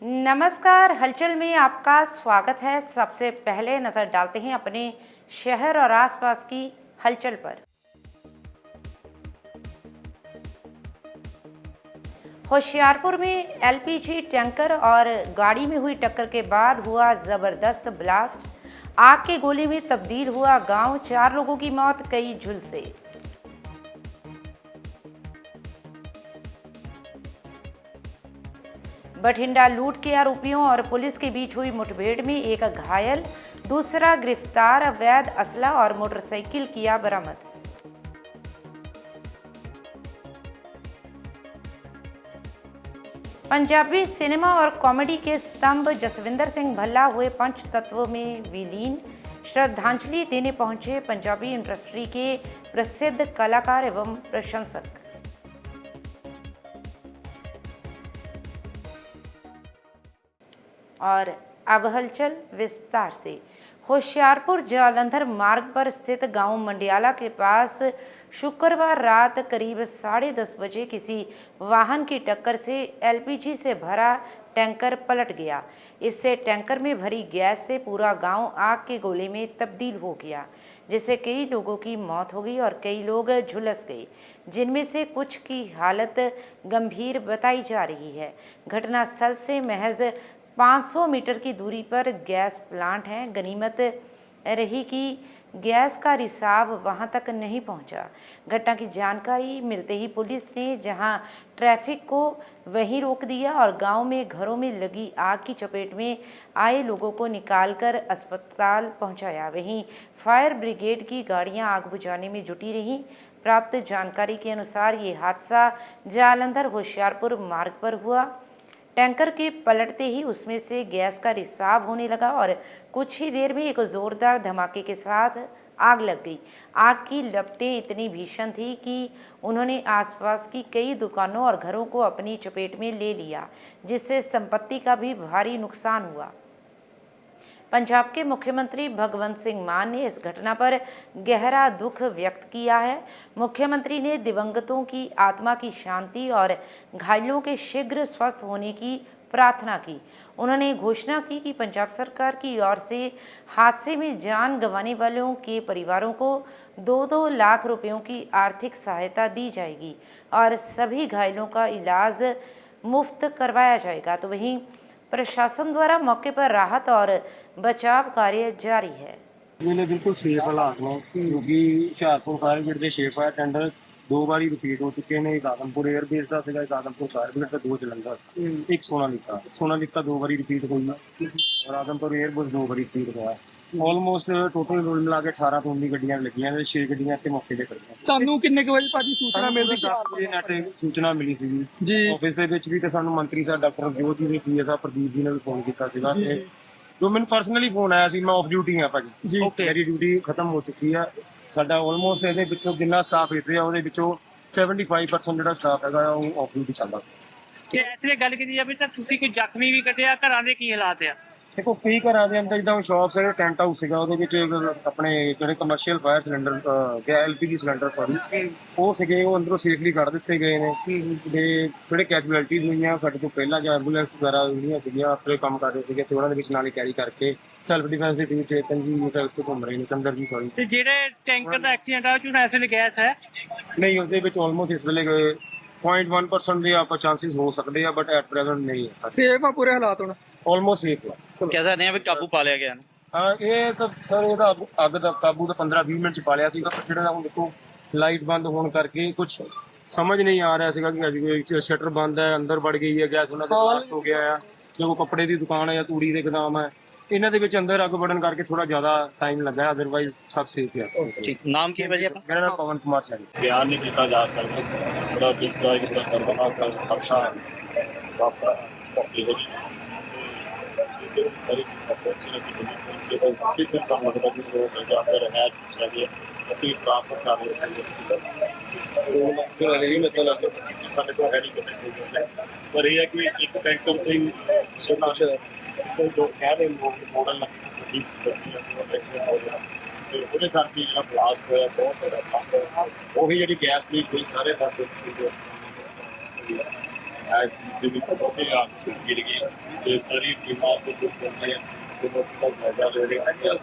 नमस्कार, हलचल में आपका स्वागत है। सबसे पहले नजर डालते हैं अपने शहर और आसपास की हलचल पर। होशियारपुर में एलपीजी टैंकर और गाड़ी में हुई टक्कर के बाद हुआ जबरदस्त ब्लास्ट। आग के गोले में तब्दील हुआ गांव, 4 लोगों की मौत, कई झुलसे। बठिंडा लूट के आरोपियों और पुलिस के बीच हुई मुठभेड़ में एक घायल, दूसरा गिरफ्तार। अवैध असला और मोटरसाइकिल किया बरामद। पंजाबी सिनेमा और कॉमेडी के स्तंभ जसविंदर सिंह भल्ला हुए पंच तत्वों में विलीन। श्रद्धांजलि देने पहुंचे पंजाबी इंडस्ट्री के प्रसिद्ध कलाकार एवं प्रशंसक। और अब हलचल विस्तार से। होशियारपुर जालंधर मार्ग पर स्थित गांव मंडियाला के पास शुक्रवार रात करीब 10:30 बजे किसी वाहन की टक्कर से एलपीजी से भरा टैंकर पलट गया। इससे टैंकर में भरी गैस से पूरा गांव आग के गोले में तब्दील हो गया, जिससे कई लोगों की मौत हो गई और कई लोग झुलस गए, जिनमें से कुछ की हालत गंभीर बताई जा रही है। घटनास्थल से महज 500 मीटर की दूरी पर गैस प्लांट है। गनीमत रही कि गैस का रिसाव वहां तक नहीं पहुंचा। घटना की जानकारी मिलते ही पुलिस ने जहां ट्रैफिक को वहीं रोक दिया और गांव में घरों में लगी आग की चपेट में आए लोगों को निकालकर अस्पताल पहुंचाया। वहीं फायर ब्रिगेड की गाड़ियां आग बुझाने में जुटी रहीं। प्राप्त जानकारी के अनुसार ये हादसा जालंधर होशियारपुर मार्ग पर हुआ। टैंकर के पलटते ही उसमें से गैस का रिसाव होने लगा और कुछ ही देर में एक जोरदार धमाके के साथ आग लग गई। आग की लपटें इतनी भीषण थी कि उन्होंने आसपास की कई दुकानों और घरों को अपनी चपेट में ले लिया, जिससे संपत्ति का भी भारी नुकसान हुआ। पंजाब के मुख्यमंत्री भगवंत सिंह मान ने इस घटना पर गहरा दुख व्यक्त किया है। मुख्यमंत्री ने दिवंगतों की आत्मा की शांति और घायलों के शीघ्र स्वस्थ होने की प्रार्थना की। उन्होंने घोषणा की कि पंजाब सरकार की ओर से हादसे में जान गंवाने वालों के परिवारों को 2-2 लाख रुपयों की आर्थिक सहायता दी जाएगी और सभी घायलों का इलाज मुफ्त करवाया जाएगा। तो वहीं प्रशासन द्वारा मौके पर राहत और बचाव कार्य जारी है। ਵੇਲੇ ਬਿਲਕੁਲ ਸੇਫ ਹਾਲਾਤ ਨੇ ਕਿਉਂਕਿ ਹੁਸ਼ਿਆਰਪੁਰ ਫਾਇਰ ਬ੍ਰਿਗੇਡ ਦੇ 6 ਫਾਇਰ ਟੈਂਡਰ 2 ਵਾਰੀ ਰਿਪੀਟ ਹੋ ਚੁੱਕੇ ਨੇ। ਇੱਕ ਆਦਮਪੁਰ 에ਅਰਬੇਸ ਦਾ ਸੀਗਾ, ਇੱਕ ਆਦਮਪੁਰ ਫਾਇਰ ਬ੍ਰਿਗੇਡ ਦਾ, 2 ਜਲੰਧਰ, ਇੱਕ ਸੋਨਾਲੀਕਾ 2 ਵਾਰੀ ਰਿਪੀਟ ਹੋਈ ਔਰ ਆਦਮਪੁਰ 에ਅਰਬੇਸ 2 ਵਾਰੀ ਰਿਪੀਟ ਹੋਇਆ। ਆਲਮੋਸਟ ਟੋਟਲ ਰੋਲ ਮਿਲਾ ਕੇ 18 ਤੋਂ 19 ਗੱਡੀਆਂ ਲੱਗੀਆਂ ਨੇ। 6 ਗੱਡੀਆਂ ਇੱਥੇ ਮੌਕੇ ਤੇ ਖੜੀਆਂ। ਤੁਹਾਨੂੰ ਕਿੰਨੇ ਕੁ ਵਜੇ ਭਾਜੀ ਸੂਚਨਾ ਮਿਲ ਰਹੀ? 10 ਵਜੇ ਨੈਟ ਸੂਚਨਾ ਮਿਲੀ ਸੀਗੀ ਜੀ। ਆਫਿਸ ਦੇ ਵਿੱਚ ਵੀ ਤੇ ਸਾਨੂੰ ਮੰਤਰੀ ਸਾਹਿਬ ਡਾਕਟਰ ਜੋਤ ਜੀ ਨੇ, ਪੀਐਸ ਸਾਹਿਬ ਪ੍ਰਦੀਪ ਜੀ ਨੇ ਵੀ ਫੋਨ ਕੀਤਾ ਸੀਗਾ। ਜੋ ਮੈਨੂੰ ਪਰਸਨਲੀ ਫੋਨ ਆਇਆ ਸੀ, ਮੈਂ ਆਫ ਡਿਊਟੀ ਹਾਂ ਭਾਜੀ। ਮੇਰੀ ਡਿਊਟੀ ਖਤਮ ਹੋ ਚੁੱਕੀ ਆ। ਸਾਡਾ ਆਲਮੋਸਟ ਇਹਦੇ ਵਿੱਚੋਂ ਜਿੰਨਾ ਸਟਾਫ ਇੱਥੇ ਆ ਉਹਦੇ ਵਿੱਚੋਂ 75% ਜਿਹੜਾ ਸਟਾਫ ਹੈਗਾ ਉਹ ਆਫ ਡਿਊਟੀ ਚੱਲਦਾ। ਕਿ ਐਸੇ ਗੱਲ ਕੀਤੀ ਜਾਵੇ ਤਾਂ ਤੁਸੀਂ ਕੋਈ ਜ਼ਖਮੀ ਵੀ ਕੱਢਿਆ, ਘਰਾਂ ਦੇ ਕੀ ਹਾਲਾਤ ਆ? ਦੇਖੋ ਕਈ ਘਰਾਂ ਦੇ ਅੰਦਰ ਜਿੱਦਾਂ ਸ਼ਾਪ ਸੀਗਾ, ਟੈਂਟ ਹਾਊਸ ਸੀਗਾ, ਉਹਦੇ ਵਿੱਚ ਆਪਣੇ ਜਿਹੜੇ commercial fire cylinder LPG cylinder ਉਹ ਸੀਗੇ, ਉਹ ਅੰਦਰੋਂ ਸੇਫਲੀ ਕੱਢ ਦਿੱਤੇ ਗਏ ਨੇ। ਤੇ ਜਿਹੜੇ ਕੈਜੂਅਲਟੀਜ਼ ਹੋਈਆਂ ਸਾਡੇ ਤੋਂ ਪਹਿਲਾਂ ਜਾਂ ਐਂਬੂਲੈਂਸ ਵਗੈਰਾ ਜਿਹੜੀਆਂ ਸੀਗੀਆਂ ਆਪਣੇ ਕੰਮ ਕਰ ਰਹੇ ਸੀਗੇ ਤੇ ਉਹਨਾਂ ਦੇ ਵਿੱਚ ਨਾਲ ਹੀ ਕੈਰੀ ਕਰਕੇ ਸੈਲਫ ਡਿਫੈਂਸ ਦੇ ਟੀਮ ਚੇਤਨ ਜੀ ਉੱਤੇ ਘੁੰਮ ਰਹੇ ਨੇ। ਚੰਦਰ ਜੀ ਸੌਰੀ। ਤੇ ਜਿਹੜੇ ਟੈਂਕਰ ਦਾ ਐਕਸੀਡੈਂਟ ਆ ਉਹ ਚ ਇਸ ਵੇਲੇ ਗੈਸ ਹੈ ਨਹੀਂ, ਉਹਦੇ ਵਿੱਚ ਆਲਮੋਸਟ ਇਸ ਵੇਲੇ 0.1% ਦੇ ਆਪਾਂ ਚਾਂਸਿਸ ਹੋ ਸਕਦੇ ਆ, ਬਟ ਐਟ ਪ੍ਰੈਜ਼ੈਂਟ ਨਹੀਂ ਹੈ। ਸੇਫ ਆ ਪੂਰੇ ਹਾਲਾਤ ਹੁਣ? ਆਲਮੋਸਟ ਸੇਫ ਆ। ਕਹਿ ਸਕਦੇ ਆ ਵੀ ਕਾਬੂ ਪਾ ਲਿਆ ਗਿਆ। ਹਾਂ, ਇਹ ਤਾਂ ਸਰ ਇਹਦਾ ਅੱਗ ਦਾ ਕਾਬੂ ਤਾਂ 15-20 ਮਿੰਟ ਚ ਪਾ ਲਿਆ ਸੀਗਾ। ਜਿਹੜਾ ਹੁਣ ਦੇਖੋ ਲਾਈਟ ਬੰਦ ਹੋਣ ਕਰਕੇ ਕੁਝ ਸਮਝ ਨਹੀਂ ਆ ਰਿਹਾ ਸੀਗਾ ਕਿ ਅਜੇ ਸ਼ਟਰ ਬੰਦ ਹੈ, ਅੰਦਰ ਵੜ ਗਈ ਹੈ ਗੈਸ, ਉਹਨਾਂ ਦਾ ਬਲਾਸਟ ਹੋ ਗਿਆ ਆ। ਜੋ ਕੱਪੜੇ ਦੀ ਦੁਕਾਨ ਹੈ ਜਾਂ ਤੂੜੀ ਦੇ ਗੋਦਾਮ ਹੈ, ਇਹਨਾਂ ਦੇ ਵਿੱਚ ਅੰਦਰ ਅੱਗ ਵੜਨ ਕਰਕੇ ਥੋੜਾ ਜ਼ਿਆਦਾ ਟਾਈਮ ਲੱਗਾ, ਅਦਰਵਾਈਜ਼ ਸਭ ਸੇਫ ਹੈ। ਠੀਕ, ਨਾਮ ਕੀ ਹੈ ਭਾਜੀ ਆਪਣਾ? ਮੇਰਾ ਨਾਮ ਪਵਨ ਕੁਮਾਰ ਸਿੰਘ। ਬਿਆਨ ਨਹੀਂ ਕੀਤਾ ਜਾ ਸਕਦਾ। ਬੜਾ ਦੁਖਦਾਇਕ, ਬੜਾ ਦਰਦਨਾਕ ਹਾਦਸਾ ਵਾਪਰਿਆ। ਸਾਰੀ ਪਹੁੰਚੀ ਸੀ ਜਦੋਂ ਕਿਤੇ ਸਾਨੂੰ ਲੱਗਦਾ ਕਿ ਉਹ ਅੰਦਰ ਹੈ ਚਾਹੀਏ ਅਸੀਂ ਟ੍ਰਾਂਸਫਰ ਕਰ ਰਹੇ ਸੀ। ਉਹ ਵੀ ਮਤਲਬ ਸਾਡੇ ਕੋਲ ਹੈ ਨਹੀਂ ਕਿਤੇ, ਪਰ ਇਹ ਹੈ ਕਿ ਇੱਕ ਟੈਂਕਰ ਤੇ ਸੋਨਾ ਤੇ ਦੋ ਕਹਿ ਮਾਡਲ ਦੀ ਐਕਸੀਡੈਂਟ ਹੋ ਗਿਆ ਤੇ ਉਹਦੇ ਕਰਕੇ ਜਿਹੜਾ ਬਲਾਸਟ ਹੋਇਆ ਬਹੁਤ ਬੜਾ। ਉਹੀ ਜਿਹੜੀ ਗੈਸ ਲੀਕ ਹੋਈ ਸਾਰੇ ਪਾਸੇ ऐसी भी बहुत ही आग से गिर गई। ये सारी टीमां से कुछ बच्चे तो बहुत फायदा ले रहे हैं। जो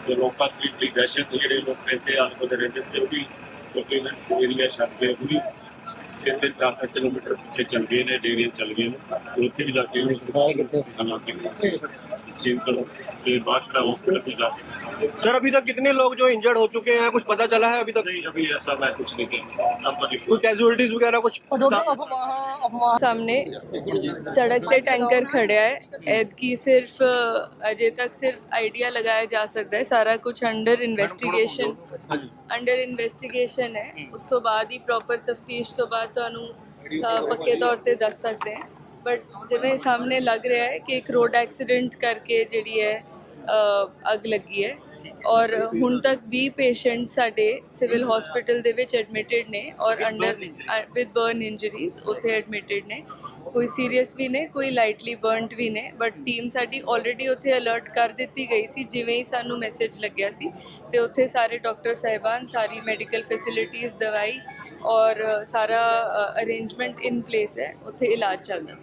तो लोगों की बड़ी दहशत ਜਿਹੜੇ ਲੋਕ ਇੱਥੇ ਆਲੇ-ਦੁਆਲੇ ਰਹਿੰਦੇ ਸੀ ਉਹ ਵੀ ਲੋਕੀ ਨੇ ਏਰੀਆ ਛੱਡ ਕੇ ਵੀ 3-4 ਕਿਲੋਮੀਟਰ ਪਿੱਛੇ ਚੱਲ ਗਏ ਨੇ, ਡੇਰੇ ਚੱਲ ਗਏ ਨੇ, ਉੱਥੇ ਵੀ ਜਾ ਕੇ ਹਾਲਾਤ इस चीज को के बाद का हॉस्पिटल में जाके। सर अभी तक कितने लोग जो इंजर्ड हो चुके हैं, कुछ पता चला है अभी तक? नहीं, अभी ऐसा मैं कुछ नहीं कहूँगा। कोई कैजुअलिटीज वगैरह कुछ? ਸਾਹਮਣੇ ਸੜਕ ਤੇ ਟੈਂਕਰ ਖੜਿਆ ਹੈ। ਐਤਕੀ ਸਿਰਫ ਅਜੇ ਤੱਕ ਸਿਰਫ ਆਈਡੀਆ ਲਗਾਇਆ ਜਾ ਸਕਦਾ ਹੈ। ਸਾਰਾ ਕੁਝ ਅੰਡਰ ਇਨਵੈਸਟੀਗੇਸ਼ਨ ਹੈ। ਉਸ ਤੋਂ ਬਾਅਦ ਹੀ ਪ੍ਰੋਪਰ ਤਫਤੀਸ਼ ਤੋਂ ਬਾਅਦ ਤੁਹਾਨੂੰ ਪੱਕੇ ਤੌਰ ਤੇ ਦੱਸ ਸਕਦੇ ਹਾਂ। ਬਟ ਜਿਵੇਂ ਸਾਹਮਣੇ ਲੱਗ ਰਿਹਾ ਹੈ ਕਿ ਇੱਕ ਰੋਡ ਐਕਸੀਡੈਂਟ ਕਰਕੇ ਜਿਹੜੀ ਹੈ ਅੱਗ ਲੱਗੀ ਹੈ ਔਰ ਹੁਣ ਤੱਕ 20 ਪੇਸ਼ੈਂਟ ਸਾਡੇ ਸਿਵਲ ਹਸਪੀਟਲ ਦੇ ਵਿੱਚ ਐਡਮਿਟਡ ਨੇ ਔਰ ਅੰਡਰ ਵਿਦ ਬਰਨ ਇੰਜਰੀਜ਼ ਉੱਥੇ ਐਡਮਿਟਡ ਨੇ। ਕੋਈ ਸੀਰੀਅਸ ਵੀ ਨੇ, ਕੋਈ ਲਾਈਟਲੀ ਬਰਨਡ ਵੀ ਨੇ। ਬਟ ਟੀਮ ਸਾਡੀ ਆਲਰੇਡੀ ਉੱਥੇ ਅਲਰਟ ਕਰ ਦਿੱਤੀ ਗਈ ਸੀ ਜਿਵੇਂ ਹੀ ਸਾਨੂੰ ਮੈਸੇਜ ਲੱਗਿਆ ਸੀ ਤੇ ਉੱਥੇ ਸਾਰੇ ਡਾਕਟਰ ਸਾਹਿਬਾਨ, ਸਾਰੀ ਮੈਡੀਕਲ ਫੈਸਿਲਿਟੀਜ਼, ਦਵਾਈ और सारा अरेंजमेंट इन प्लेस है। उत्थे इलाज चलता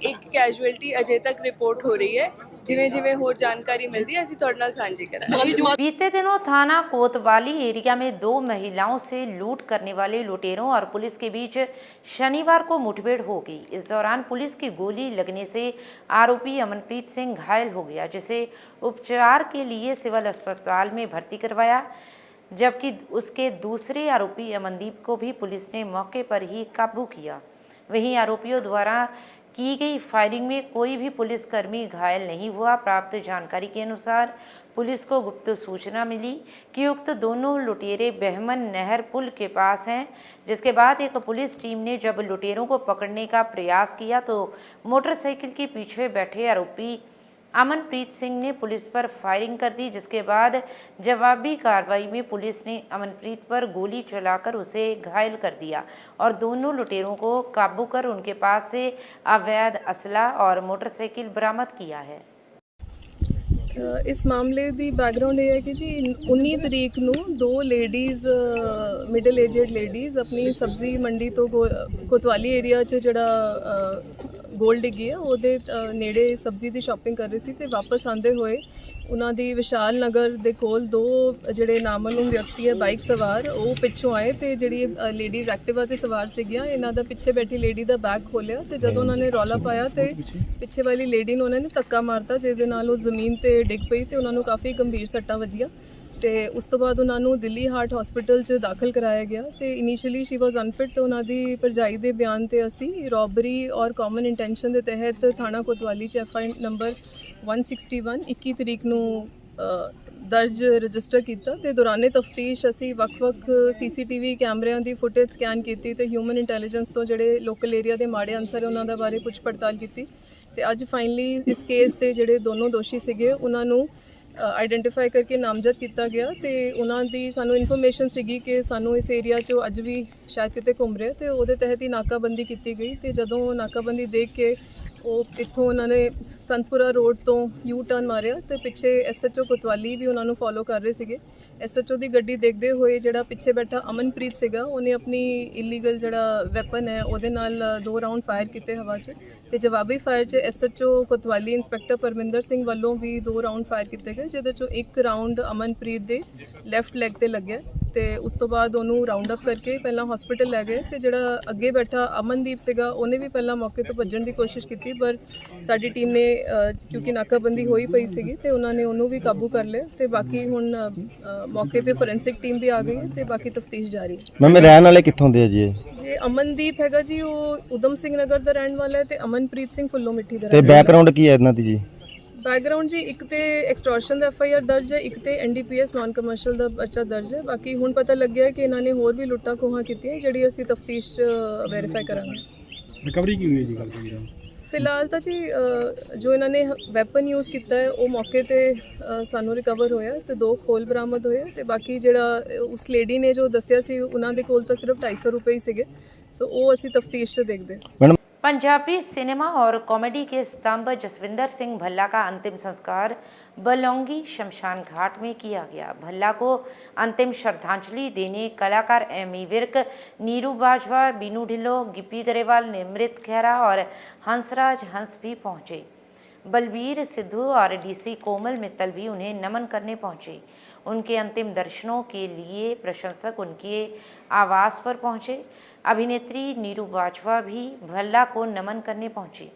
एक कैजुअलिटी अजे तक रिपोर्ट हो रही है। जिवें जिवें होर जानकारी मिलती है असीं तुहाडे नाल सांझी करांगे। बीते दिनों थाना कोतवाली एरिया में 2 महिलाओं से लूट करने वाले लुटेरों और पुलिस के बीच शनिवार को मुठभेड़ हो गई। इस दौरान पुलिस की गोली लगने से आरोपी अमनप्रीत सिंह घायल हो गया, जिसे उपचार के लिए सिविल अस्पताल में भर्ती करवाया, जबकि उसके दूसरे आरोपी अमनदीप को भी पुलिस ने मौके पर ही काबू किया। वहीं आरोपियों द्वारा की गई फायरिंग में कोई भी पुलिसकर्मी घायल नहीं हुआ। प्राप्त जानकारी के अनुसार पुलिस को गुप्त सूचना मिली कि उक्त दोनों लुटेरे बहमन नहर पुल के पास हैं, जिसके बाद एक पुलिस टीम ने जब लुटेरों को पकड़ने का प्रयास किया तो मोटरसाइकिल के पीछे बैठे आरोपी अमनप्रीत सिंह ने पुलिस पर फायरिंग कर दी, जिसके बाद जवाबी कार्रवाई में पुलिस ने अमनप्रीत पर गोली चलाकर उसे घायल कर दिया और दोनों लुटेरों को काबू कर उनके पास से अवैध असला और मोटरसाइकिल बरामद किया है। इस मामले की बैकग्राउंड ये है कि जी 19 तरीक ਨੂੰ 2 ਲੇਡੀਜ਼ ਮਿਡਲ ਏਜਡ ਲੇਡੀਜ਼ ਆਪਣੀ ਸਬਜ਼ੀ ਮੰਡੀ ਤੋਂ ਕੋਤਵਾਲੀ ਏਰੀਆ 'ਚ ਜਿਹੜਾ ਗੋਲ ਡਿੱਗੀ ਹੈ ਉਹਦੇ ਨੇੜੇ ਸਬਜ਼ੀ ਦੀ ਸ਼ਾਪਿੰਗ ਕਰ ਰਹੀ ਸੀ ਤੇ ਵਾਪਸ ਆਉਂਦੇ ਹੋਏ ਉਹਨਾਂ ਦੀ ਵਿਸ਼ਾਲ ਨਗਰ ਦੇ ਕੋਲ 2 ਜਿਹੜੇ ਨਾਮਾਲੂਮ ਵਿਅਕਤੀ ਹੈ ਬਾਈਕ ਸਵਾਰ ਉਹ ਪਿੱਛੋਂ ਆਏ ਤੇ ਜਿਹੜੀ ਲੇਡੀਜ਼ ਐਕਟਿਵਾ ਤੇ ਸਵਾਰ ਸੀਗੀਆਂ ਇਹਨਾਂ ਦਾ ਪਿੱਛੇ ਬੈਠੀ ਲੇਡੀ ਦਾ ਬੈਗ ਖੋਲਿਆ ਤੇ ਜਦੋਂ ਉਹਨਾਂ ਨੇ ਰੌਲਾ ਪਾਇਆ ਤੇ ਪਿੱਛੇ ਵਾਲੀ ਲੇਡੀ ਨੂੰ ਉਹਨਾਂ ਨੇ ਧੱਕਾ ਮਾਰਤਾ ਜਿਹਦੇ ਨਾਲ ਉਹ ਜ਼ਮੀਨ ਤੇ ਡਿੱਗ ਪਈ ਤੇ ਉਹਨਾਂ ਨੂੰ ਕਾਫੀ ਗੰਭੀਰ ਸੱਟਾਂ ਵੱਜੀਆਂ ਤੇ ਉਸ ਤੋਂ ਬਾਅਦ ਉਹਨਾਂ ਨੂੰ ਦਿੱਲੀ ਹਾਰਟ ਹਸਪੀਟਲ 'ਚ ਦਾਖਲ ਕਰਾਇਆ ਗਿਆ ਤੇ ਇਨੀਸ਼ੀਅਲੀ ਸ਼ੀ ਵਾਸ ਅਨਫਿਟ ਤੇ ਉਹਨਾਂ ਦੀ ਭਰਜਾਈ ਦੇ ਬਿਆਨ ਤੇ ਅਸੀਂ ਰੋਬਰੀ ਔਰ ਕਾਮਨ ਇੰਟੈਂਸ਼ਨ ਦੇ ਤਹਿਤ ਥਾਣਾ ਕੋਤਵਾਲੀ 'ਚ ਐਫਆਈ ਨੰਬਰ 161 21 ਤਰੀਕ ਨੂੰ ਦਰਜ ਰਜਿਸਟਰ ਕੀਤਾ ਤੇ ਦੌਰਾਨੇ ਤਫਤੀਸ਼ ਅਸੀਂ ਵੱਖ-ਵੱਖ ਸੀਸੀਟੀਵੀ ਕੈਮਰਿਆਂ ਦੀ ਫੁਟੇਜ ਸਕੈਨ ਕੀਤੀ ਤੇ ਹਿਊਮਨ ਇੰਟੈਲੀਜੈਂਸ ਤੋਂ ਜਿਹੜੇ ਲੋਕਲ ਏਰੀਆ ਦੇ ਮਾੜੇ ਅਨਸਰ ਉਹਨਾਂ ਦਾ ਬਾਰੇ ਪੁੱਛ ਪੜਤਾਲ ਕੀਤੀ ਤੇ ਅੱਜ ਫਾਈਨਲੀ ਇਸ ਕੇਸ ਤੇ ਜਿਹੜੇ ਦੋਨੋਂ ਦੋਸ਼ੀ ਸੀਗੇ ਉਹਨਾਂ ਨੂੰ ਆਈਡੈਂਟੀਫਾਈ ਕਰਕੇ ਨਾਮਜ਼ਦ ਕੀਤਾ ਗਿਆ ਤੇ ਉਹਨਾਂ ਦੀ ਸਾਨੂੰ ਇਨਫੋਰਮੇਸ਼ਨ ਸੀਗੀ ਕਿ ਸਾਨੂੰ ਇਸ ਏਰੀਆ 'ਚੋਂ ਅੱਜ ਵੀ ਸ਼ਾਇਦ ਕਿਤੇ ਘੁੰਮ ਰਹੇ ਤੇ ਉਹਦੇ ਤਹਿਤ ਹੀ ਨਾਕਾਬੰਦੀ ਕੀਤੀ ਗਈ ਤੇ ਜਦੋਂ ਨਾਕਾਬੰਦੀ ਦੇਖ ਕੇ ਉਹ ਇੱਥੋਂ ਉਹਨਾਂ ਨੇ ਸੰਤਪੁਰਾ ਰੋਡ ਤੋਂ ਯੂ ਟਰਨ ਮਾਰਿਆ ਤੇ ਪਿੱਛੇ ਐਸਐਚਓ ਕੋਤਵਾਲੀ ਵੀ ਉਹਨਾਂ ਨੂੰ ਫੋਲੋ ਕਰ ਰਹੇ ਸੀਗੇ। ਐਸਐਚਓ ਦੀ ਗੱਡੀ ਦੇਖਦੇ ਹੋਏ ਜਿਹੜਾ ਪਿੱਛੇ ਬੈਠਾ ਅਮਨਪ੍ਰੀਤ ਸੀਗਾ ਉਹਨੇ ਆਪਣੀ ਇਲੀਗਲ ਜਿਹੜਾ ਵੈਪਨ ਹੈ ਉਹਦੇ ਨਾਲ 2 ਰਾਊਂਡ ਫਾਇਰ ਕੀਤੇ ਹਵਾ 'ਚ ਤੇ ਜਵਾਬੀ ਫਾਇਰ 'ਚ ਐਸਐਚਓ ਕੋਤਵਾਲੀ ਇੰਸਪੈਕਟਰ ਪਰਮਿੰਦਰ ਸਿੰਘ ਵੱਲੋਂ ਵੀ 2 ਰਾਊਂਡ ਫਾਇਰ ਕੀਤੇ ਗਏ ਜਿਹਦੇ 'ਚੋਂ 1 ਰਾਊਂਡ ਅਮਨਪ੍ਰੀਤ ਦੇ ਲੈਫਟ ਲੈਗ ਤੇ ਲੱਗਿਆ ਤੇ ਉਸ ਤੋਂ ਬਾਅਦ ਉਹਨੂੰ ਰਾਉਂਡ ਅਪ ਕਰਕੇ ਪਹਿਲਾਂ ਹਸਪੀਟਲ ਲੈ ਗਏ ਤੇ ਜਿਹੜਾ ਅੱਗੇ ਬੈਠਾ ਅਮਨਦੀਪ ਸੀਗਾ ਉਹਨੇ ਵੀ ਪਹਿਲਾਂ ਮੌਕੇ ਤੋਂ ਭੱਜਣ ਦੀ ਕੋਸ਼ਿਸ਼ ਕੀਤੀ ਪਰ ਸਾਡੀ ਟੀਮ ਨੇ ਕਿਉਂਕਿ ਨਾਕਾਬੰਦੀ ਹੋਈ ਪਈ ਸੀਗੀ ਤੇ ਉਹਨਾਂ ਨੇ ਉਹਨੂੰ ਵੀ ਕਾਬੂ ਕਰ ਲਿਆ ਤੇ ਬਾਕੀ ਹੁਣ ਮੌਕੇ ਤੇ ਫੋਰੈਂਸਿਕ ਟੀਮ ਵੀ ਆ ਗਈ ਹੈ ਤੇ ਬਾਕੀ ਤਫਤੀਸ਼ ਜਾਰੀ ਹੈ। ਮੈਂ ਰਹਿਣ ਵਾਲੇ ਕਿੱਥੋਂ ਦੇ ਆ ਜੀ? ਜੀ ਅਮਨਦੀਪ ਹੈਗਾ ਜੀ ਉਹ ਉਦਮ ਸਿੰਘ ਨਗਰ ਦਾ ਰਹਿਣ ਵਾਲਾ ਹੈ ਤੇ ਅਮਨਪ੍ਰੀਤ ਸਿੰਘ ਫੁੱਲੋ ਮਿੱਠੀ ਦਾ ਤੇ ਬੈਕਗ੍ਰਾਉਂਡ ਕੀ ਹੈ ਇਹਨਾਂ ਦੀ ਜੀ? बैकग्राउंड जी एक तो एक्सटॉर्शन का FIR दर्ज है, एक तो NDPS नॉन कमर्शियल का पर्चा दर्ज है। बाकी हुण पता लग गया कि इन्होंने होर भी लुट्टा खोहां कीतियां जिहड़ी असीं तफ्तीश वेरीफाई करांगे। रिकवरी की हुई है जी गल करी फिलहाल तो जी जो इन्होंने वैपन यूज़ किया है वो मौके ते सानू रिकवर होया ते 2 खोल बरामद होए ते बाकी जिहड़ा उस लेडी ने जो दस्सिया सी उन्हां दे कोल तां सिर्फ 250 रुपए ही सीगे। सो वो असीं तफ्तीश च देखदे। पंजाबी सिनेमा और कॉमेडी के स्तंभ जसविंदर सिंह भल्ला का अंतिम संस्कार बलौंगी शमशान घाट में किया गया। भल्ला को अंतिम श्रद्धांजलि देने कलाकार एमी विर्क, नीरू बाजवा, बीनू ढिल्लो, गिप्पी गरेवाल, निमृत खैरा और हंसराज हंस भी पहुंचे। बलबीर सिद्धू और डीसी कोमल मित्तल भी उन्हें नमन करने पहुंचे। उनके अंतिम दर्शनों के लिए प्रशंसक उनके आवास पर पहुंचे। अभिनेत्री नीरू बाजवा भी भल्ला को नमन करने पहुंची।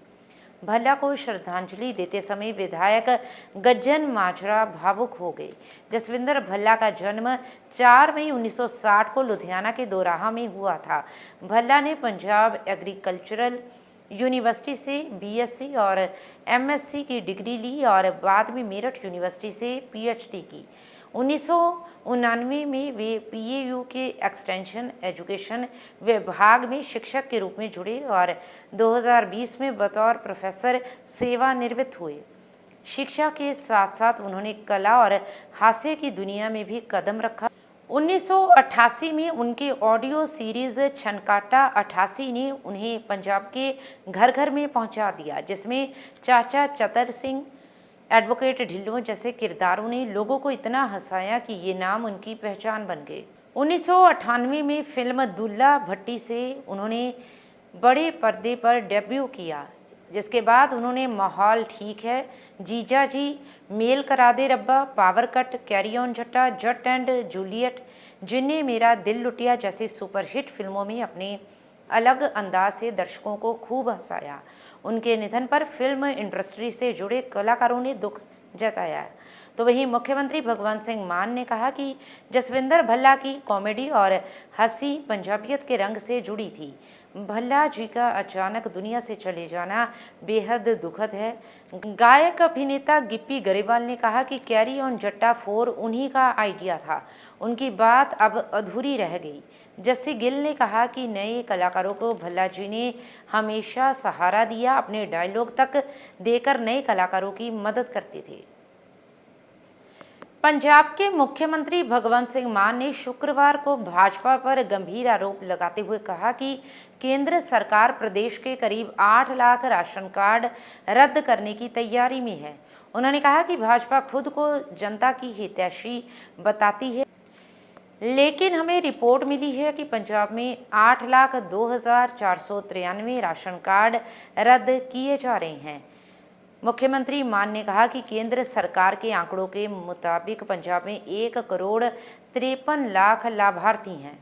भल्ला को श्रद्धांजलि देते समय विधायक गज्जन माजरा भावुक हो गए। जसविंदर भल्ला का जन्म 4 मई 1960 को लुधियाना के दोराहा में हुआ था। भल्ला ने पंजाब एग्रीकल्चरल यूनिवर्सिटी से बीएससी और एमएससी की डिग्री ली और बाद में मेरठ यूनिवर्सिटी से पीएचडी की। 1999 में वे पीएयू के एक्सटेंशन एजुकेशन विभाग में शिक्षक के रूप में जुड़े और 2020 में बतौर प्रोफेसर सेवानिवृत्त हुए। शिक्षा के साथ साथ उन्होंने कला और हास्य की दुनिया में भी कदम रखा। 1988 में उनके ऑडियो सीरीज छनकाटा 88 ने उन्हें पंजाब के घर घर में पहुंचा दिया, जिसमें चाचा चतर सिंह, एडवोकेट ढिल्लों जैसे किरदारों ने लोगों को इतना हंसाया कि ये नाम उनकी पहचान बन गए। 1998 में फिल्म दुल्ला भट्टी से उन्होंने बड़े पर्दे पर डेब्यू किया, जिसके बाद उन्होंने माहौल ठीक है, जीजा जी, मेल करा दे रब्बा, पावर कट, कैरी ऑन जट्टा, जट एंड जूलियट, जिन्हें मेरा दिल लुटिया जैसी सुपरहिट फिल्मों में अपने अलग अंदाज से दर्शकों को खूब हंसाया। उनके निधन पर फिल्म इंडस्ट्री से जुड़े कलाकारों ने दुख जताया। तो वहीं मुख्यमंत्री भगवंत सिंह मान ने कहा कि जसविंदर भल्ला की कॉमेडी और हंसी पंजाबियत के रंग से जुड़ी थी। भल्ला जी का अचानक दुनिया से चले जाना बेहद दुखद है। गायक अभिनेता गिप्पी गरेवाल ने कहा कि कैरी ऑन जट्टा 4 उन्हीं का आइडिया था, उनकी बात अब अधूरी रह गई। जस्सी गिल ने कहा कि नए कलाकारों को भल्ला जी ने हमेशा सहारा दिया, अपने डायलॉग तक देकर नए कलाकारों की मदद करते थे। पंजाब के मुख्यमंत्री भगवंत सिंह मान ने शुक्रवार को भाजपा पर गंभीर आरोप लगाते हुए कहा कि केंद्र सरकार प्रदेश के करीब 8 लाख राशन कार्ड रद्द करने की तैयारी में है। उन्होंने कहा कि भाजपा खुद को जनता की हितैषी बताती है, लेकिन हमें रिपोर्ट मिली है कि पंजाब में 8,02,493 राशन कार्ड रद्द किए जा रहे हैं। मुख्यमंत्री मान ने कहा कि केंद्र सरकार के आंकड़ों के मुताबिक पंजाब में 1,53 लाख लाभार्थी हैं।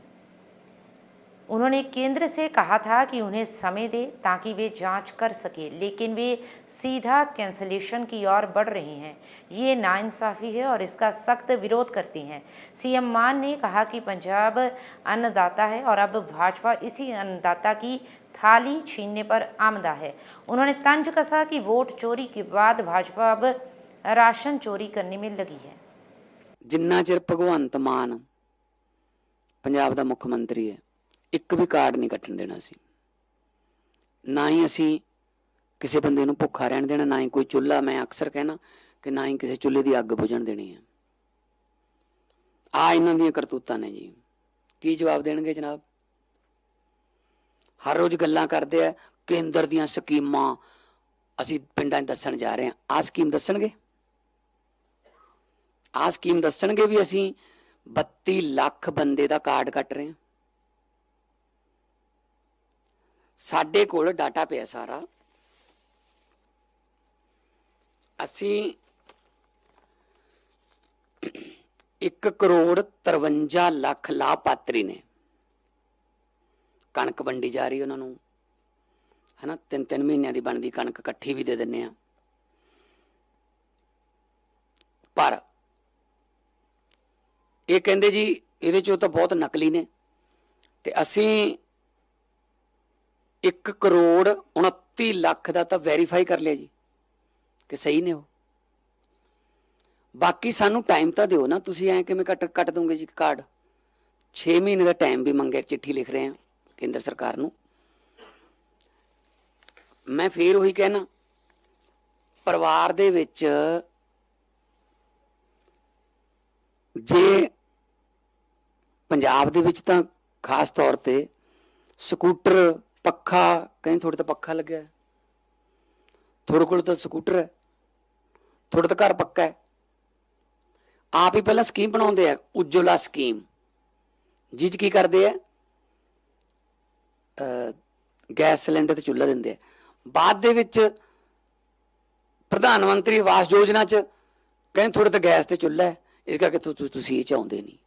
उन्होंने केंद्र से कहा था कि उन्हें समय दे ताकि वे जांच कर सके, लेकिन वे सीधा कैंसलेशन की ओर बढ़ रहे हैं। ये नाइंसाफ़ी है और इसका सख्त विरोध करते हैं। सीएम मान ने कहा कि पंजाब अन्नदाता है और अब भाजपा इसी अन्नदाता की थाली छीनने पर आमदा है। उन्होंने तंज कसा कि वोट चोरी के बाद भाजपा अब राशन चोरी करने में लगी है। जिन्ना चिर भगवंत मान पंजाब का मुख्यमंत्री है, एक भी कार्ड नहीं कट्टन देना सी, ना ही असी किसी बंदे नूं भुखा रहन देना, ना ही कोई चुल्हा, मैं अक्सर कहना कि ना ही किसी चुल्हे की अग बुझण देनी है। आ इन्हां दीयां करतूतां ने जी, की जवाब देणगे जनाब? हर रोज़ गल्लां करदे आ केंद्र दीयां स्कीमां असी पिंडां 'च दस्सण जा रहे हैं। आ स्कीम दस्सणगे? आ स्कीम दस्सणगे भी असी 32 लाख बंदे दा कार्ड कट रहे हैं? साडे कोल डाटा पिया सारा, असी 1,53 लाख लाभपात्री ने। कणक वंडी जा रही उन्होंने, है ना, 3-3 महीनों की बनती कणक इकट्ठी भी दे देने। पर ये कहते जी ये तो बहुत नकली ने, ते असी 1,29 लाख का तो वेरीफाई कर लिया जी कि सही ने हो। बाकी सानू टाइम तो दो ना, तुसी ऐ किवें कट दोगे जी कार्ड? 6 महीने का टाइम भी मंगे, चिट्ठी लिख रहे हैं केंद्र सरकार नू। मैं फिर वही कहना, परिवार दे विच जे पंजाब दे विच तां खास तौर ते स्कूटर ਪੱਖਾ ਕਹਿੰਦੇ ਤੁਹਾਡੇ ਤਾਂ ਪੱਖਾ ਲੱਗਿਆ, ਤੁਹਾਡੇ ਕੋਲ ਤਾਂ ਸਕੂਟਰ ਹੈ, ਤੁਹਾਡਾ ਤਾਂ ਘਰ ਪੱਕਾ ਹੈ। ਆਪ ਹੀ ਪਹਿਲਾਂ ਸਕੀਮ ਬਣਾਉਂਦੇ ਆ, ਉਜਵਲਾ ਸਕੀਮ, ਜਿਹ 'ਚ ਕੀ ਕਰਦੇ ਆ, ਗੈਸ ਸਿਲੰਡਰ ਤੇ ਚੁੱਲ੍ਹਾ ਦਿੰਦੇ ਆ। ਬਾਅਦ ਦੇ ਵਿੱਚ ਪ੍ਰਧਾਨ ਮੰਤਰੀ ਆਵਾਸ ਯੋਜਨਾ 'ਚ ਕਹਿੰਦੇ ਤੁਹਾਡੇ ਤਾਂ ਗੈਸ ਤੇ ਚੁੱਲ੍ਹਾ ਹੈ, ਇਸ ਕਰਕੇ ਤੁਸੀਂ ਇਹ ਚਾਹੁੰਦੇ ਨਹੀਂ।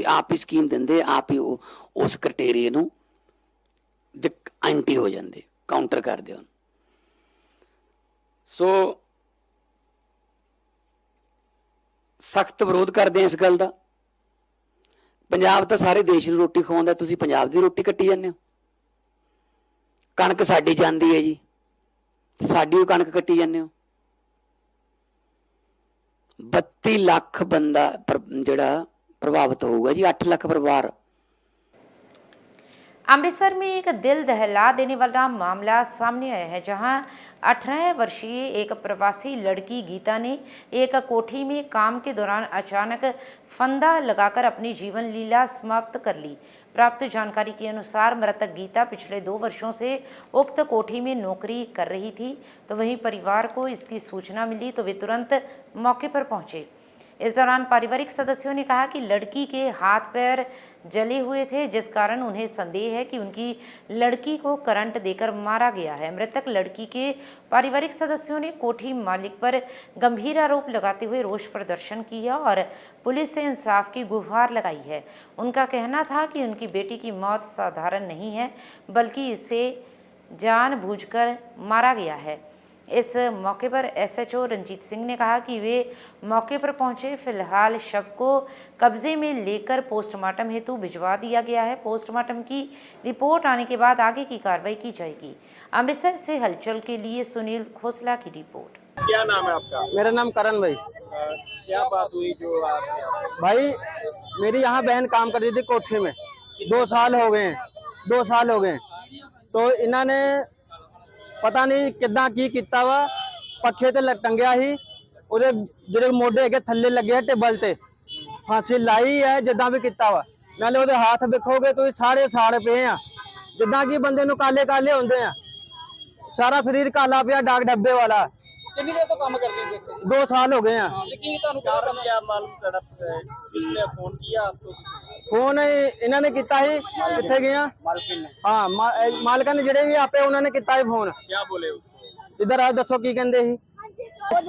ਆਪ ਹੀ ਸਕੀਮ ਦਿੰਦੇ, ਆਪ ਹੀ ਉਸ ਕ੍ਰਾਈਟੇਰੀਆ ਨੂੰ ਐਂਟੀ ਹੋ ਜਾਂਦੇ, ਕਾਊਂਟਰ ਕਰਦੇ ਹਨ। ਸੋ ਸਖਤ ਵਿਰੋਧ ਕਰਦੇ ਆ ਇਸ ਗੱਲ ਦਾ। ਪੰਜਾਬ ਤਾਂ ਸਾਰੇ ਦੇਸ਼ ਨੂੰ ਰੋਟੀ ਖਵਾਉਂਦਾ, ਤੁਸੀਂ ਪੰਜਾਬ ਦੀ ਰੋਟੀ ਕੱਟੀ ਜਾਂਦੇ ਹੋ। ਕਣਕ ਸਾਡੀ ਜਾਂਦੀ ਹੈ ਜੀ, ਸਾਡੀ ਉਹ ਕਣਕ ਕੱਟੀ ਜਾਂਦੇ ਹੋ। 32 ਲੱਖ ਬੰਦਾ ਜਿਹੜਾ प्रभावित होगा जी, 8 लाख परिवार। अमृतसर में एक दिल दहला देने वाला मामला सामने आया है, जहां 18 वर्षीय एक प्रवासी लड़की गीता ने एक कोठी में काम के दौरान अचानक फंदा लगाकर अपनी जीवन लीला समाप्त कर ली। प्राप्त जानकारी के अनुसार मृतक गीता पिछले 2 वर्षों से उक्त कोठी में नौकरी कर रही थी। तो वहीं परिवार को इसकी सूचना मिली तो वे तुरंत मौके पर पहुंचे। इस दौरान पारिवारिक सदस्यों ने कहा कि लड़की के हाथ पैर जले हुए थे, जिस कारण उन्हें संदेह है कि उनकी लड़की को करंट देकर मारा गया है। मृतक लड़की के पारिवारिक सदस्यों ने कोठी मालिक पर गंभीर आरोप लगाते हुए रोष प्रदर्शन किया और पुलिस से इंसाफ की गुहार लगाई है। उनका कहना था कि उनकी बेटी की मौत साधारण नहीं है, बल्कि इसे जानबूझकर मारा गया है। इस मौके पर एसएचओ रंजीत सिंह ने कहा कि वे मौके पर पहुंचे। फिलहाल शव को कब्जे में लेकर पोस्टमार्टम हेतु भिजवा दिया गया है। पोस्टमार्टम की रिपोर्ट आने के बाद आगे की कार्रवाई की जाएगी। अमृतसर से हलचल के लिए सुनील खोसला की रिपोर्ट। क्या नाम है आपका? मेरा नाम करण भाई। क्या बात हुई जो आप भाई मेरी यहाँ बहन काम करती थी कोठे में, 2 साल हो गए हैं, 2 साल हो गए। तो इन्होंने पता नहीं किदा की किता वा, पखे ते टंगिया ही, ਉਹਦੇ ਜਿਹੜੇ ਮੋਢੇ ਹੈਗੇ ਥੱਲੇ ਲੱਗੇ ਟੇਬਲ ਤੇ ਫਾਂਸੀ ਲਾਈ ਹੈ, ਜਿੱਦਾਂ ਵੀ ਕੀਤਾ ਵਾ। ਨਾਲੇ ਉਹਦੇ ਹੱਥ ਵੇਖੋਗੇ ਤੁਸੀਂ ਸਾਰੇ ਸਾੜ ਪਏ ਆ, ਜਿੱਦਾਂ ਕਿ ਬੰਦੇ ਨੂੰ ਕਾਲੇ ਕਾਲੇ ਹੁੰਦੇ ਆ, ਸਾਰਾ ਸਰੀਰ ਕਾਲਾ ਪਿਆ, ਡਾਕ ਡੱਬੇ ਵਾਲਾ। ਕਿੰਨੀ ਦੇਰ ਤੋਂ ਕੰਮ ਕਰਦੀ ਸੀ? 2 ਸਾਲ ਹੋ ਗਏ ਆ। ਕੀ ਤੁਹਾਨੂੰ ਕਾਰਨ क्या मालूम पड़ा? किसने फोन किया आपको? ਫੋਨ ਇਹਨਾਂ ਨੇ ਕੀਤਾ ਸੀ। ਕਿੱਥੇ ਗਏ ਆ? मालकिन ने। ਹਾਂ ਮਾਲਕਾਂ ਨੇ ਜਿਹੜੇ ਵੀ ਆਪੇ ਉਹਨਾਂ ਨੇ ਕੀਤਾ ਸੀ ਫੋਨ। क्या बोले? इधर आओ, दसो की कहते ही।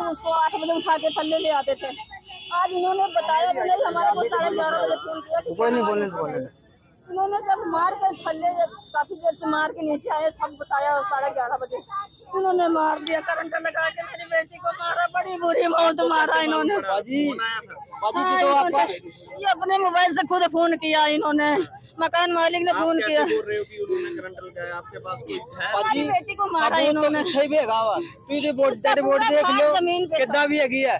उसको 8 बजे उठा के थल्ले ले आते थे। आज इन्होंने बताया भी नहीं, हमारे को 11:30 बजे फोन किया। कोई नहीं बोलने तो बोलने। इन्होंने जब मार के थल्ले काफी देर से मार के नीचे आए, तब बताया 11:30 बजे इन्होंने मार दिया, करंट लगा के मेरी बेटी को मारा। बड़ी बुरी मौत मारा इन्होंने। बाजी तो आपका ये अपने मोबाइल से खुद फोन किया इन्होंने, मकान मालिक ने फोन किया। बोल रहे हो कि उन्होंने करंट लगाया? आपके पास कोई है? हमारी बेटी को मारा इन्होंने। ਇੱਥੇ ਵੀ ਹੈਗਾ ਵਾ, ਤੁਸੀਂ ਰਿਪੋਰਟ ਤੇ ਰਿਪੋਰਟ ਦੇਖ ਲਿਓ ਕਿੱਦਾਂ ਵੀ ਹੈਗੀ ਹੈ।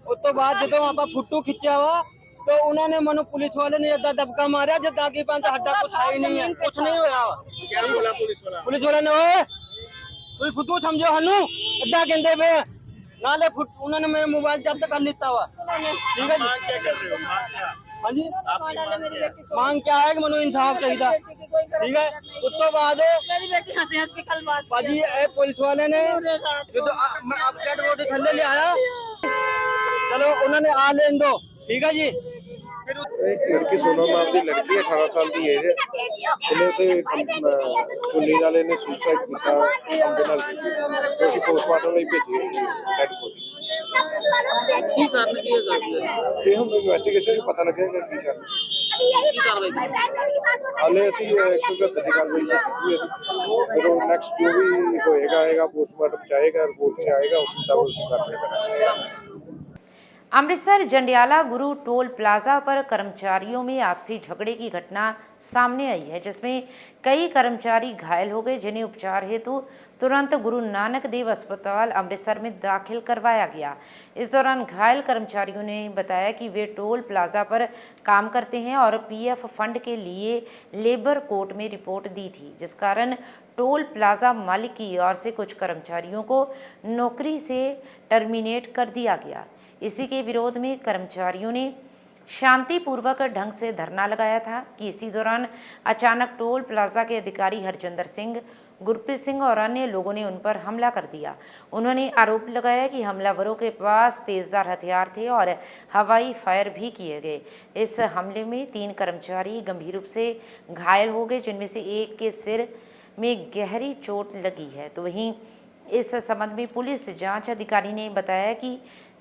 ਉਸ ਤੋਂ ਬਾਅਦ ਜਦੋਂ ਆਪਾਂ ਫੁੱਟੂ ਖਿੱਚਿਆ ਵਾ तो उन्होंने मनो पुलिस वाले ने इदा दबका मारा, जिदा कि साडा कुछ है ही नहीं है, कुछ नहीं होया। क्या बोला पुलिस वाले ने? ओए तुम फुद्दू समझो सानू, इदा कहंदे पे। नाले उन्होंने मेरा मोबाइल जब्त कर लिता वा। ठीक है जी। हाँ जी, मांग क्या है कि मनो इंसाफ चाहिए। ठीक है। उस तो बाद भाजी पुलिस वाले ने जो डेड बॉडी थल्ले ले आया, चलो उन्होंने आ लेन दो। ठीक है जी। एक लड़की 16 साल की लड़की 18 साल की एज है। पुलिस वाले ने सुसाइड किया अंदे नाल ਅਸੀਂ ਪੋਸਟਮਾਰਟਮ ਲਈ ਭੇਜੀ ਡੈਡ ਬੋਡੀ। ਕੀ ਕਾਰਨ ਕੀ ਹੈ ਗੱਲ? ਇਹ ਹੁਣ ਇਨਵੈਸਟੀਗੇਸ਼ਨ ਪਤਾ ਲੱਗੇਗਾ ਕੀ ਕਾਰਨ। ਕੀ ਕਾਰਵਾਈ? ਹਾਲੇ ਅਸੀਂ 177 ਦੀ ਕਾਰਵਾਈ ਕੀਤੀ ਹੈ। ਜਦੋਂ ਨੈਕਸਟ ਜੋ ਵੀ ਹੋਏਗਾ ਪੋਸਟਮਾਰਟਮ ਚਾਹੇਗਾ, ਰਿਪੋर्ट से आएगा, उस मुताबिक उसे कार्रवाई करेंगे। अमृतसर जंडियाला गुरु टोल प्लाजा पर कर्मचारियों में आपसी झगड़े की घटना सामने आई है, जिसमें कई कर्मचारी घायल हो गए, जिन्हें उपचार हेतु तुरंत गुरु नानक देव अस्पताल अमृतसर में दाखिल करवाया गया। इस दौरान घायल कर्मचारियों ने बताया कि वे टोल प्लाजा पर काम करते हैं और पीएफ फंड के लिए लेबर कोर्ट में रिपोर्ट दी थी, जिस कारण टोल प्लाजा मालिक की ओर से कुछ कर्मचारियों को नौकरी से टर्मिनेट कर दिया गया। इसी के विरोध में कर्मचारियों ने शांतिपूर्वक ढंग से धरना लगाया था कि इसी दौरान अचानक टोल प्लाजा के अधिकारी हरजिंदर सिंह गुरप्रीत सिंह और अन्य लोगों ने उन पर हमला कर दिया। उन्होंने आरोप लगाया कि हमलावरों के पास तेजधार हथियार थे और हवाई फायर भी किए गए। इस हमले में 3 कर्मचारी गंभीर रूप से घायल हो गए, जिनमें से एक के सिर में गहरी चोट लगी है। तो वहीं इस संबंध में पुलिस जांच अधिकारी ने बताया कि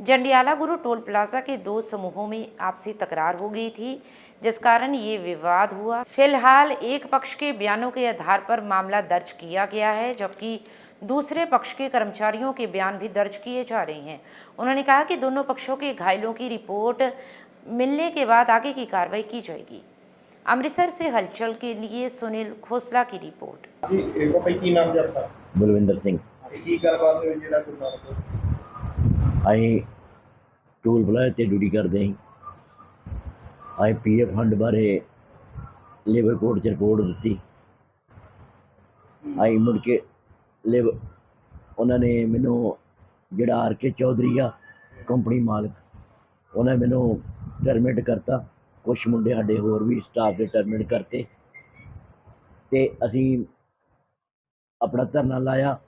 जंडियाला गुरु टोल प्लाजा के 2 समूहों में आपसी तकरार हो गई थी, जिस कारण ये विवाद हुआ। फिलहाल एक पक्ष के बयानों के आधार पर मामला दर्ज किया गया है, जबकि दूसरे पक्ष के कर्मचारियों के बयान भी दर्ज किए जा रहे हैं। उन्होंने कहा कि दोनों पक्षों के घायलों की रिपोर्ट मिलने के बाद आगे की कार्रवाई की जाएगी। अमृतसर से हलचल के लिए सुनील खोसला की रिपोर्ट। बलविंदर सिंह ਅਸੀਂ ਟੂਲ ਪਲਾਜ਼ਾ ਤੇ ਡਿਊਟੀ ਕਰਦੇ ਸੀ। ਅਸੀਂ ਪੀਐਫ ਫੰਡ ਬਾਰੇ ਲੇਬਰ ਕੋਰਟ 'ਚ ਰਿਪੋਰਟ ਦਿੱਤੀ। ਅਸੀਂ ਮੁੜ ਕੇ ਉਹਨਾਂ ਨੇ ਮੈਨੂੰ ਜਿਹੜਾ ਆਰ ਕੇ ਚੌਧਰੀ ਆ ਕੰਪਨੀ ਮਾਲਕ, ਉਹਨੇ ਮੈਨੂੰ ਟਰਮੀਨੇਟ ਕਰਤਾ। ਕੁਛ ਮੁੰਡੇ ਸਾਡੇ ਹੋਰ ਵੀ ਸਟਾਫ ਦੇ ਟਰਮੀਨੇਟ ਕਰਤੇ ਅਤੇ ਅਸੀਂ ਆਪਣਾ ਧਰਨਾ ਲਾਇਆ।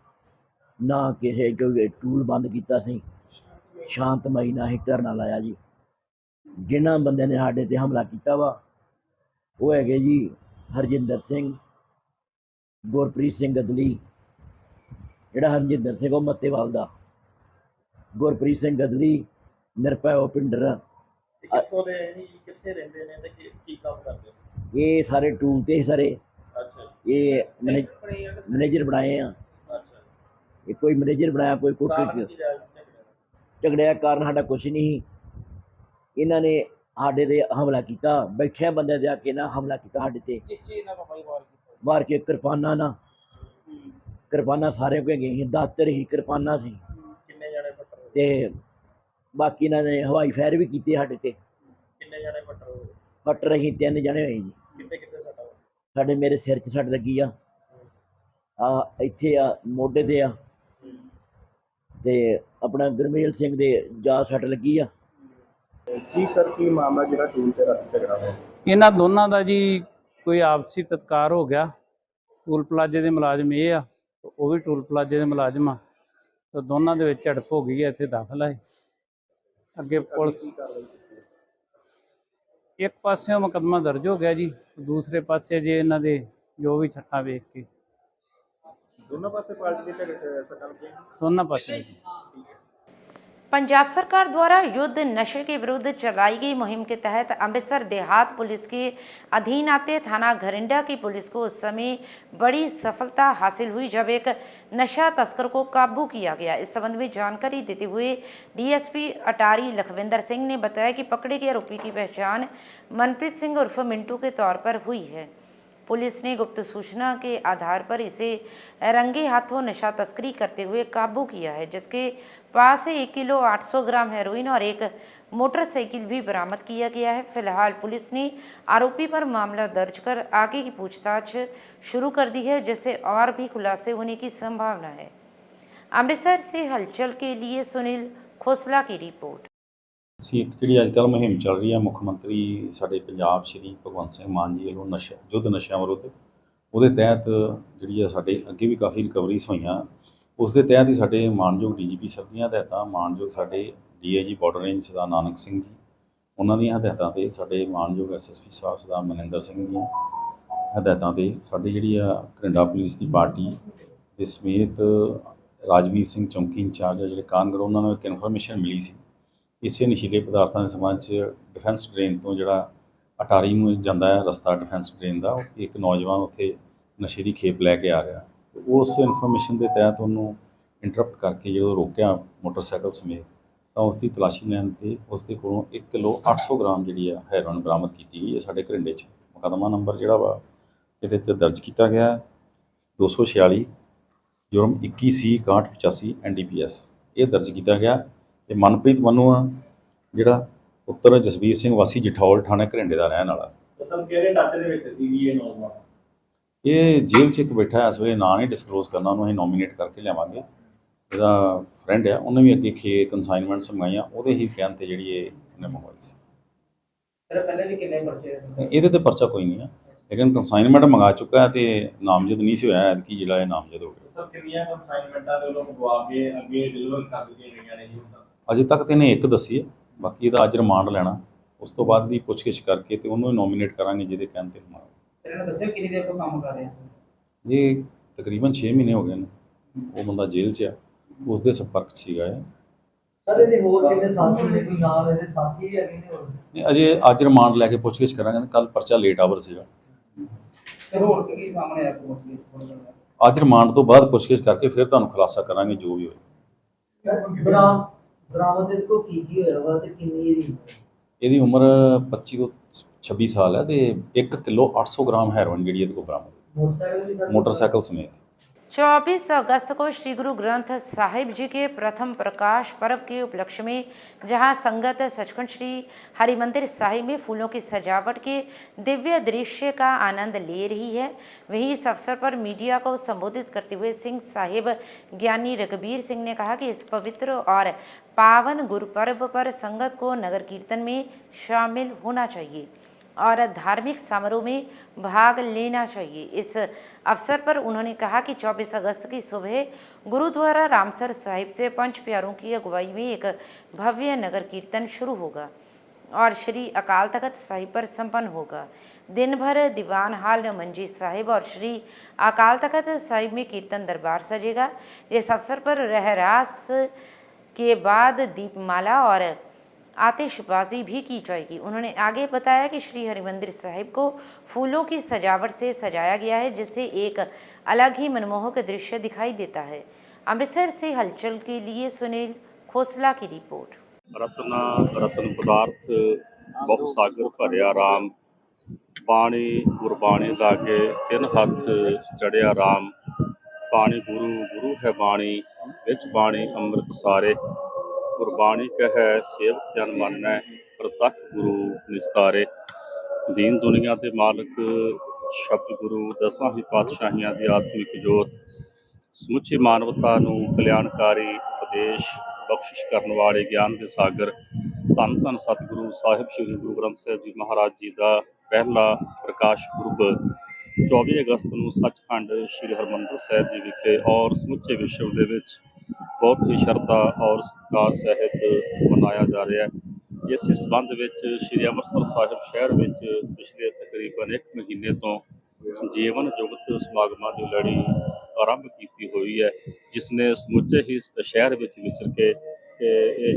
ਨਾ ਕਿਸੇ ਕੋਈ ਟੂਲ ਬੰਦ ਕੀਤਾ ਸੀ, ਸ਼ਾਂਤਮਈ ਨਾਲ ਹੀ ਧਰਨਾ ਲਾਇਆ ਜੀ। ਜਿਨ੍ਹਾਂ ਬੰਦਿਆਂ ਨੇ ਸਾਡੇ 'ਤੇ ਹਮਲਾ ਕੀਤਾ ਵਾ ਉਹ ਹੈਗੇ ਜੀ ਹਰਜਿੰਦਰ ਸਿੰਘ, ਗੁਰਪ੍ਰੀਤ ਸਿੰਘ ਗਦਲੀ। ਜਿਹੜਾ ਹਰਜਿੰਦਰ ਸਿੰਘ ਉਹ ਮੱਤੇਵਾਲ ਦਾ, ਗੁਰਪ੍ਰੀਤ ਸਿੰਘ ਗਦਲੀ ਨਿਰਭੈ ਭਿੰਡਰ। ਕਿੱਥੋਂ ਦੇ ਕਿੱਥੇ ਰਹਿੰਦੇ ਨੇ ਤੇ ਕੀ ਕੰਮ ਕਰਦੇ ਨੇ? ਇਹ ਸਾਰੇ ਟੂਲ 'ਤੇ ਸਾਰੇ ਅੱਛਾ, ਇਹ ਮੈਨੇਜਰ ਬਣਾਏ ਆ। ਅੱਛਾ, ਇਹ ਕੋਈ ਮੈਨੇਜਰ ਬਣਾਇਆ, ਕੋਈ ਝਗੜਿਆ ਕਾਰਨ ਸਾਡਾ ਕੁਛ ਨਹੀਂ ਸੀ। ਇਹਨਾਂ ਨੇ ਸਾਡੇ 'ਤੇ ਹਮਲਾ ਕੀਤਾ, ਬੈਠਿਆਂ ਬੰਦਿਆਂ 'ਤੇ ਆ ਕੇ ਨਾ ਹਮਲਾ ਕੀਤਾ ਸਾਡੇ 'ਤੇ। ਮਾਰ ਕੇ ਕਿਰਪਾਨਾਂ ਨਾਲ, ਕਿਰਪਾਨਾਂ ਸਾਰਿਆਂ ਕੋਲ ਗਈ ਸੀ, ਦਾਤਰ ਸੀ, ਕਿਰਪਾਨਾਂ ਸੀ। ਕਿੰਨੇ ਜਣੇ ਫੱਟਰ ਹੋਏ? ਅਤੇ ਬਾਕੀ ਇਹਨਾਂ ਨੇ ਹਵਾਈ ਫਾਇਰ ਵੀ ਕੀਤੇ ਸਾਡੇ 'ਤੇ। ਕਿੰਨੇ ਜਣੇ ਫੱਟਰ ਹੋਏ? ਫੱਟਰ ਅਸੀਂ 3 ਜਣੇ ਹੋਏ ਜੀ। ਕਿੱਥੇ ਕਿੱਥੇ ਸੱਟਾਂ? ਸਾਡੇ ਮੇਰੇ ਸਿਰ 'ਚ ਸੱਟ ਲੱਗੀ ਆ, ਇੱਥੇ ਆ, ਮੋਢੇ 'ਤੇ ਆ, ਅਤੇ ਆਪਣਾ ਗੁਰਮੇਲ ਸਿੰਘ ਦੇ ਜਾ ਸੱਟ ਲੱਗੀ ਆ। ਜੀ ਸਰ, ਕੀ ਮਾਮਲਾ ਜਿਹੜਾ ਟੂਲ ਤੇ ਰਾਤੀ ਝਗੜਾ ਹੋਇਆ? ਇਹਨਾਂ ਦੋਨਾਂ ਦਾ ਜੀ ਕੋਈ ਆਪਸੀ ਤਤਕਾਰ ਹੋ ਗਿਆ। ਟੂਲ ਪਲਾਜ਼ੇ ਦੇ ਮੁਲਾਜ਼ਮ ਇਹ ਆ, ਉਹ ਵੀ ਟੂਲ ਪਲਾਜ਼ੇ ਦੇ ਮੁਲਾਜ਼ਮ ਆ, ਤਾਂ ਦੋਨਾਂ ਦੇ ਵਿੱਚ ਝੜਪ ਹੋ ਗਈ ਹੈ। ਇੱਥੇ ਦਾਖਲ ਹੈ। ਅੱਗੇ ਪੁਲਿਸ ਇੱਕ ਪਾਸਿਓਂ ਮੁਕੱਦਮਾ ਦਰਜ ਹੋ ਗਿਆ ਜੀ, ਦੂਸਰੇ ਪਾਸੇ ਜੇ ਇਹਨਾਂ ਦੇ ਜੋ ਵੀ ਸੱਟਾਂ ਵੇਖ ਕੇ ਦੋਨੋਂ ਪਾਸੇ ਪਾਰਟੀ ਦੇ ਸੱਟਾਂ ਲੱਗੀਆਂ? ਦੋਨਾਂ पासे। पंजाब सरकार द्वारा युद्ध नशे के विरुद्ध चलाई गई मुहिम के तहत अमृतसर देहात पुलिस के अधीन आते थाना घरिंडा की पुलिस को उस समय बड़ी सफलता हासिल हुई जब एक नशा तस्कर को काबू किया गया। इस संबंध में जानकारी देते हुए डीएसपी अटारी लखविंदर सिंह ने बताया कि पकड़े गए आरोपी की पहचान मनप्रीत सिंह उर्फ मिंटू के तौर पर हुई है। पुलिस ने गुप्त सूचना के आधार पर इसे रंगे हाथों नशा तस्करी करते हुए काबू किया है, जिसके पास से 1 किलो 800 ग्राम हेरोइन और एक मोटरसाइकिल भी बरामद किया गया है। फिलहाल पुलिस ने आरोपी पर मामला दर्ज कर आगे की पूछताछ शुरू कर दी है, जिससे और भी खुलासे होने की संभावना है। अमृतसर से हलचल के लिए सुनील खोसला की रिपोर्ट। ਅਸੀਂ ਇੱਕ ਜਿਹੜੀ ਅੱਜ ਕੱਲ੍ਹ ਮੁਹਿੰਮ ਚੱਲ ਰਹੀ ਹੈ, ਮੁੱਖ ਮੰਤਰੀ ਸਾਡੇ ਪੰਜਾਬ ਸ਼੍ਰੀ ਭਗਵੰਤ ਸਿੰਘ ਮਾਨ ਜੀ ਵੱਲੋਂ ਯੁੱਧ ਨਸ਼ਿਆਂ ਵਿਰੁੱਧ, ਉਹਦੇ ਤਹਿਤ ਜਿਹੜੀ ਆ ਸਾਡੇ ਅੱਗੇ ਵੀ ਕਾਫੀ ਰਿਕਵਰੀਜ਼ ਹੋਈਆਂ। ਉਸ ਦੇ ਤਹਿਤ ਹੀ ਸਾਡੇ ਮਾਨਯੋਗ ਡੀਜੀਪੀ ਸਾਹਿਬ ਦੀਆਂ ਹਦਾਇਤਾਂ, ਮਾਨਯੋਗ ਸਾਡੇ ਡੀਆਈਜੀ ਬਾਰਡਰ ਰੇਂਜ ਸਰਦਾਰ ਨਾਨਕ ਸਿੰਘ ਜੀ, ਉਹਨਾਂ ਦੀਆਂ ਹਦਾਇਤਾਂ 'ਤੇ ਸਾਡੇ ਮਾਨਯੋਗ ਐਸਐਸਪੀ ਸਾਹਿਬ ਸਰਦਾਰ ਮਨਿੰਦਰ ਸਿੰਘ ਦੀਆਂ ਹਦਾਇਤਾਂ 'ਤੇ ਸਾਡੀ ਜਿਹੜੀ ਆ ਘਰਿੰਡਾ ਪੁਲਿਸ ਦੀ ਪਾਰਟੀ ਦੇ ਸਮੇਤ ਰਾਜਵੀਰ ਸਿੰਘ ਚੌਂਕੀ ਇੰਚਾਰਜ ਆ ਜਿਹੜੇ ਕਾਨਗੜ, ਉਹਨਾਂ ਨੂੰ ਇੱਕ ਇਨਫੋਰਮੇਸ਼ਨ ਮਿਲੀ ਸੀ ਇਸੇ ਨਸ਼ੀਲੇ ਪਦਾਰਥਾਂ ਦੇ ਸੰਬੰਧ 'ਚ ਡਿਫੈਂਸ ਡਰੇਨ ਤੋਂ ਜਿਹੜਾ ਅਟਾਰੀ ਨੂੰ ਜਾਂਦਾ ਹੈ ਰਸਤਾ ਡਿਫੈਂਸ ਡਰੇਨ ਦਾ, ਇੱਕ ਨੌਜਵਾਨ ਉੱਥੇ ਨਸ਼ੇ ਦੀ ਖੇਪ ਲੈ ਕੇ ਆ ਰਿਹਾ। ਉਸ ਇਨਫੋਰਮੇਸ਼ਨ ਦੇ ਤਹਿਤ ਉਹਨੂੰ ਇੰਟਰਪਟ ਕਰਕੇ ਜਦੋਂ ਰੋਕਿਆ ਮੋਟਰਸਾਈਕਲ ਸਮੇਤ, ਤਾਂ ਉਸ ਦੀ ਤਲਾਸ਼ੀ ਲੈਣ 'ਤੇ ਉਸ ਦੇ ਕੋਲੋਂ 1 ਕਿਲੋ 800 ਗ੍ਰਾਮ ਜਿਹੜੀ ਆ ਹੈਰੋਇਨ ਬਰਾਮਦ ਕੀਤੀ ਗਈ ਹੈ। ਸਾਡੇ ਘਰਿੰਡੇ 'ਚ ਮੁਕੱਦਮਾ ਨੰਬਰ ਜਿਹੜਾ ਵਾ ਇਹਦੇ 'ਤੇ ਦਰਜ ਕੀਤਾ ਗਿਆ 246 ਜੁਰਮ 21C6185 NDPS ਇਹ ਦਰਜ ਕੀਤਾ ਗਿਆ। ਤੇ ਮਨਪ੍ਰੀਤ ਮਨੂ ਆ ਜਿਹੜਾ ਪੁੱਤਰ ਜਸਵੀਰ ਸਿੰਘ ਵਾਸੀ ਜਠੌਲ ਥਾਣੇ ਘਰਿੰਡੇ ਦਾ ਰਹਿਣ ਵਾਲਾ। ਸਰ ਕਿਹੜੇ ਟੱਚ ਦੇ ਵਿੱਚ ਸੀ ਵੀ ਇਹ ਨੌਜਵਾਨ? ਇਹ ਜੇਲ੍ਹ 'ਚ ਇੱਕ ਬੈਠਾ ਇਸ ਵੇਲੇ, ਨਾਂ ਨਹੀਂ ਡਿਸਕਲੋਜ਼ ਕਰਨਾ, ਉਹਨੂੰ ਅਸੀਂ ਨੋਮੀਨੇਟ ਕਰਕੇ ਲਿਆਵਾਂਗੇ। ਇਹਦਾ ਫਰੈਂਡ ਆ, ਉਹਨੇ ਵੀ ਅੱਗੇ ਕੰਸਾਈਨਮੈਂਟਸ ਮੰਗਾਈਆਂ, ਉਹਦੇ ਹੀ ਕਹਿਣ 'ਤੇ ਜਿਹੜੀ ਇਹ ਉਹਨੇ ਮੰਗਵਾਈ ਸੀ। ਸਰ ਪਹਿਲੇ ਵੀ ਕਿੰਨੇ ਪਰਚੇ? ਇਹਦੇ 'ਤੇ ਪਰਚਾ ਕੋਈ ਨਹੀਂ ਆ, ਲੇਕਿਨ ਕੰਸਾਈਨਮੈਂਟ ਮੰਗਾ ਚੁੱਕਾ ਹੈ ਤੇ ਨਾਮਜ਼ਦ ਨਹੀਂ ਸੀ ਹੋਇਆ, ਐਤਕੀ ਜਿਹੜਾ ਇਹ ਨਾਮਜ਼ਦ ਹੋ ਗਿਆ। ਸਰ ਕਿੰਨੀਆਂ ਕੰਸਾਈਨਮੈਂਟਾਂ ਦੇ ਵੱਲੋਂ ਮੰਗਵਾ ਕੇ ਅੱਗੇ ਡਿਲੀਵਰ ਕਰ ਦਿੱਤੀਆਂ ਗਈਆਂ ਨੇ ਜੀ ਹੁਣ ਤੱਕ? ਅਜੇ ਤੱਕ ਤੇ ਇਹਨੇ ਇੱਕ ਦੱਸੀ ਹੈ, ਬਾਕੀ ਇਹਦਾ ਅੱਜ ਰਿਮਾਂਡ ਲੈਣਾ, ਉਸ ਤੋਂ ਬਾਅਦ ਦੀ ਪੁੱਛਗਿੱਛ ਕਰਕੇ ਤੇ ਉਹਨੂੰ ਨੋਮੀਨੇਟ ਕਰਾਂਗੇ ਜਿਹਦੇ ਕਹਿਣ ਤੇ ਰਿਮਾਂਡ। ਸਰ ਇਹਨਾਂ ਦੱਸਿਆ ਕਿੰਨੀ ਦੇਰ ਤੋਂ ਕੰਮ ਕਰ ਰਹੇ ਸੀ? ਇਹ ਤਕਰੀਬਨ 6 ਮਹੀਨੇ ਹੋ ਗਏ ਨੇ, ਉਹ ਬੰਦਾ ਜੇਲ੍ਹ 'ਚ ਆ, ਉਸ ਦੇ ਸੰਪਰਕ 'ਚ ਸੀਗਾ ਇਹ। ਸਰ ਇਹਦੇ ਹੋਰ ਕਿੰਨੇ ਸਾਥੀ ਨੇ, ਕੋਈ ਨਾਲ ਇਹਦੇ ਸਾਥੀ ਵੀ ਹੈਗੇ ਨੇ ਹੋਰ? ਨਹੀਂ, ਅਜੇ ਅੱਜ ਰਿਮਾਂਡ ਲੈ ਕੇ ਪੁੱਛਗਿੱਛ ਕਰਾਂਗੇ, ਕੱਲ ਪਰਚਾ ਲੇਟ ਆਵਰ ਸੀਗਾ। ਸਰ ਹੋਰ ਕੀ ਸਾਹਮਣੇ ਆਇਆ ਪਹੁੰਚ ਅੱਜ ਰਿਮਾਂਡ ਤੋਂ ਬਾਅਦ ਪੁੱਛਗਿੱਛ ਕਰਕੇ ਫਿਰ ਤੁਹਾਨੂੰ ਖੁਲਾਸਾ ਕਰਾਂਗੇ ਜੋ ਵੀ ਹੋਏ। ਬਰਾਮਦ ਦੇ ਕੋ ਕੀ ਹੋਇਆ ਵਾ ਤੇ ਕਿੰਨੀ ਇਹਦੀ ਉਮਰ 25 ਤੋਂ 26 ਸਾਲ ਹੈ ਤੇ 1 ਕਿਲੋ 800 ग्राम ਹੈਰੋਇਨ ਜਿਹੜੀ ਇਹਦੇ ਕੋਲ ਬਰਾਮਦ मोटरसाइकिल समेत। 24 अगस्त को श्री गुरु ग्रंथ साहिब जी के प्रथम प्रकाश पर्व के उपलक्ष्य में जहां संगत सचखंड श्री हरिमंदिर साहिब में फूलों की सजावट के दिव्य दृश्य का आनंद ले रही है, वहीं इस अवसर पर मीडिया को संबोधित करते हुए सिंह साहिब ज्ञानी रघुबीर सिंह ने कहा कि इस पवित्र और पावन गुरुपर्व पर संगत को नगर कीर्तन में शामिल होना चाहिए और धार्मिक समारोह में भाग लेना चाहिए। इस अवसर पर उन्होंने कहा कि 24 अगस्त की सुबह गुरुद्वारा रामसर साहिब से पंच प्यारों की अगुवाई में एक भव्य नगर कीर्तन शुरू होगा और श्री अकाल तख्त साहिब पर संपन्न होगा। दिन भर दीवान हाल मंजी साहिब और श्री अकाल तख्त साहिब में कीर्तन दरबार सजेगा। इस अवसर पर रहरास के बाद दीपमाला और आतिशबाजी भी की जाएगी। उन्होंने आगे बताया कि श्री हरिमंदिर साहिब को फूलों की सजावट से सजाया गया है, जिससे एक अलग ही मनमोहक दृश्य दिखाई देता है। अमृतसर से हलचल के लिए सुनील खोसला की रिपोर्ट। रतन पदार्थ बहु सागर भरिया राम, पानी गुरबाणी लागे तिन हथ चढ़िया राम, पानी गुरु गुरु है बाणी, विच बाणी अमृत सारे, गुरबाणी कहे सेवक जन मानै, प्रतख गुरु निस्तारे। दीन दुनिया के मालक शब्द गुरु दसां ही पातशाहियां की आत्मिक जोत, समुची मानवता नूं कल्याणकारी उपदेश बख्शिश करने वाले ज्ञान के सागर, धन धन सतगुरु साहिब श्री गुरु ग्रंथ साहिब जी महाराज जी का पहला प्रकाश पुरब 24 अगस्त को सचखंड श्री हरमंदिर साहिब जी विखे और समुचे विश्व के बहुत ही श्रद्धा और सत्कार सहित मनाया जा रहा है। इस संबंध में श्री अमृतसर साहिब शहर में पिछले तकरीबन 1 महीने तो जीवन जुगत समागमां की लड़ी आरंभ की हुई है, जिसने समुचे ही शहर में विचर के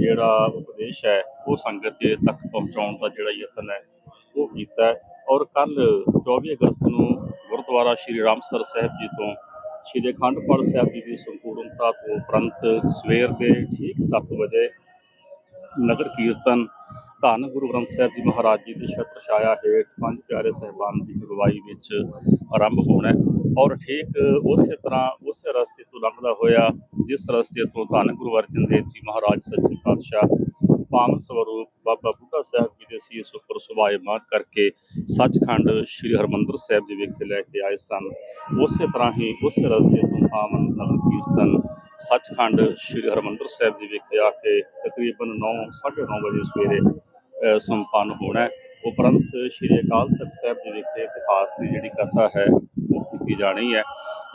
जोड़ा उपदेश है वो संगत तक पहुँचाने का जोड़ा यतन है वो किया है। और कल 24 अगस्त को गुरुद्वारा श्री रामसर साहिब जी तो श्री अखंड पाठ साहिब जी की संपूर्णता तो उपरंत सवेर के ठीक 7 बजे नगर कीर्तन धन गुरु ग्रंथ साहिब जी महाराज जी की छत्र छाया हेठ 5 प्यारे साहिबान की अगवाई में आरंभ होना है और ठीक उस तरह उस रस्ते तो लंघदा होया जिस रस्ते तो धन गुरु अर्जन देव जी महाराज सच्चे पातशाह पावन स्वरूप बाबा बुढ़ा साहब जी के सीस उपर सुभायमान करके सचखंड श्री हरमंदिर साहिब जी विखे लैके आए सन। उस तरह ही उस रस्ते तो पावन नगर कीर्तन सचखंड श्री हरमंदिर साहिब जी विखे आके तकरीबन 9-9:30 बजे सवेरे संपन्न होना है। उपरंत श्री अकाल तख्त साहिब जी विखे इतिहास की जी कथा है वो की जानी है।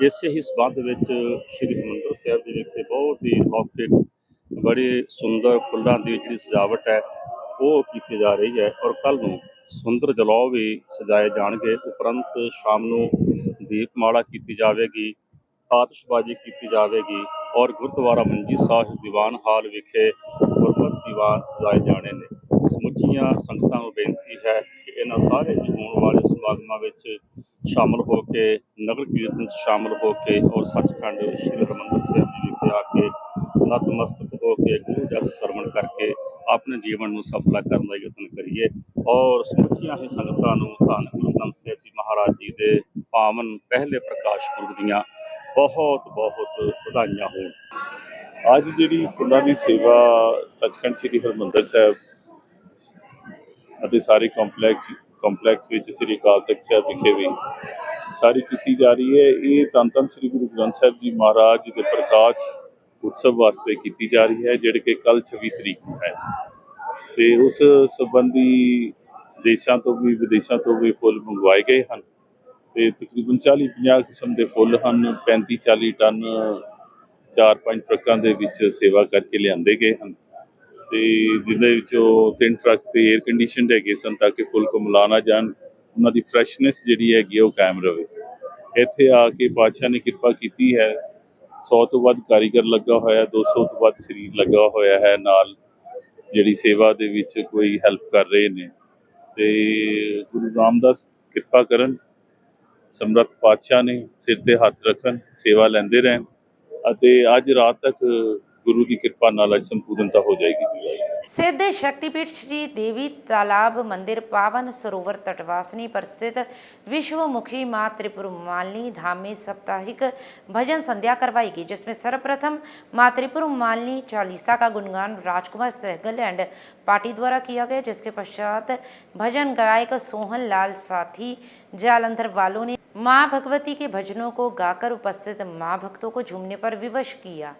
इसे ही संबंध में श्री हरमंदिर साहिब जी विखे बहुत ही लौकिक बड़ी सुंदर फुलों की जी सजावट है वो की जा रही है और कल नूं सुंदर जलौ भी सजाए जाएंगे। उपरंत शाम को दीपमाला की जाएगी, आतिशबाजी की जाएगी और गुरुद्वारा मंजी साहिब दीवान हाल विखे गुरमत दीवान सजाए जाने ने। समुचिया संगतां नूं बेनती है कि इन्हां सारे होने वाले समागमां विच शामिल होकर नगर कीर्तन शामिल होकर और सचखंड श्री हरमंदिर साहिब जी विखे आके नतमस्तक होकर गुरु जस सरवण करके अपने जीवन में सफला करने का यतन करिए और समुचिया ही संगतां नूं धन गुरु ग्रंथ साहिब जी महाराज जी के पावन पहले प्रकाश पुरब दीआं बहुत बहुत ਵਧਾਈਆਂ होण। ਅੱਜ ਜਿਹੜੀ ਫੁੱਲਾਂ ਦੀ ਸੇਵਾ ਸੱਚਖੰਡ ਸ੍ਰੀ ਹਰਿਮੰਦਰ ਸਾਹਿਬ ਅਤੇ ਸਾਰੇ ਕੰਪਲੈਕਸ ਵਿੱਚ ਸ੍ਰੀ ਅਕਾਲ ਤਖਤ ਸਾਹਿਬ ਵਿਖੇ ਵੀ ਸਾਰੀ ਕੀਤੀ ਜਾ ਰਹੀ ਹੈ। ਇਹ ਧੰਨ ਧੰਨ ਸ੍ਰੀ ਗੁਰੂ ਗ੍ਰੰਥ ਸਾਹਿਬ ਜੀ ਮਹਾਰਾਜ ਜੀ ਦੇ ਪ੍ਰਕਾਸ਼ ਉਤਸਵ ਵਾਸਤੇ ਕੀਤੀ ਜਾ ਰਹੀ ਹੈ, ਜਿਹੜੇ ਕਿ ਕੱਲ 26 ਤਰੀਕ ਨੂੰ ਹੈ ਤੇ ਉਸ ਸੰਬੰਧੀ ਦੇਸ਼ਾਂ ਤੋਂ ਵੀ ਵਿਦੇਸ਼ਾਂ ਤੋਂ ਵੀ ਫੁੱਲ ਮੰਗਵਾਏ ਗਏ ਹਨ ਤੇ ਤਕਰੀਬਨ 40-50 ਕਿਸਮ ਦੇ ਫੁੱਲ ਹਨ। 35-40 ਟਨ 4-5 ਟਰੱਕਾਂ ਦੇ ਵਿੱਚ ਸੇਵਾ ਕਰਕੇ ਲਿਆਂਦੇ ਗਏ ਹਨ ਤੇ ਜਿਹਦੇ ਵਿੱਚੋਂ 3 ਟਰੱਕ ਤੇ 에ਅਰ ਕੰਡੀਸ਼ਨਡ ਹੈਗੇ ਸਨ ਤਾਂ ਕਿ ਫੁੱਲ ਕੋ ਮਿਲਾ ਨਾ ਜਾਣ, ਉਹਨਾਂ ਦੀ ਫਰੈਸ਼ਨੈਸ ਜਿਹੜੀ ਹੈਗੀ ਉਹ ਕਾਇਮ ਰਵੇ। ਇੱਥੇ ਆ ਕੇ ਬਾਦਸ਼ਾਹ ਨੇ ਕਿਰਪਾ ਕੀਤੀ ਹੈ। 100 ਤੋਂ ਵੱਧ ਕਾਰੀਗਰ ਲੱਗਾ ਹੋਇਆ, 200 ਤੋਂ ਵੱਧ ਸਰੀਰ ਲੱਗਾ ਹੋਇਆ ਹੈ ਨਾਲ, ਜਿਹੜੀ ਸੇਵਾ ਦੇ ਵਿੱਚ ਕੋਈ ਹੈਲਪ ਕਰ ਰਹੇ ਨੇ। ਤੇ ਗੁਰੂ ਰਾਮਦਾਸ ਕਿਰਪਾ ਕਰਨ, ਸਮਰੱਥ ਪਾਤਸ਼ਾਹ ਨੇ ਸਿਰ ਤੇ ਹੱਥ ਰੱਖਣ, ਸੇਵਾ ਲੈਂਦੇ ਰਹਿਣ ਅਤੇ ਅੱਜ ਰਾਤ ਤੱਕ गुरु की कृपा नाल संपूर्णता हो जाएगी। सिद्ध शक्तिपीठ श्री देवी तालाब मंदिर पावन सरोवर तटवासिनी पर स्थित विश्वमुखी मां त्रिपुर मालिनी धाम में साप्ताहिक भजन संध्या करवाई गई, जिसमें सर्वप्रथम मां त्रिपुर मालिनी चालीसा का गुणगान राजकुमार सहगल एंड पार्टी द्वारा किया गया, जिसके पश्चात भजन गायक सोहन लाल साथी जालंधर वालों ने मां भगवती के भजनों को गाकर उपस्थित मां भक्तों को झूमने पर विवश किया।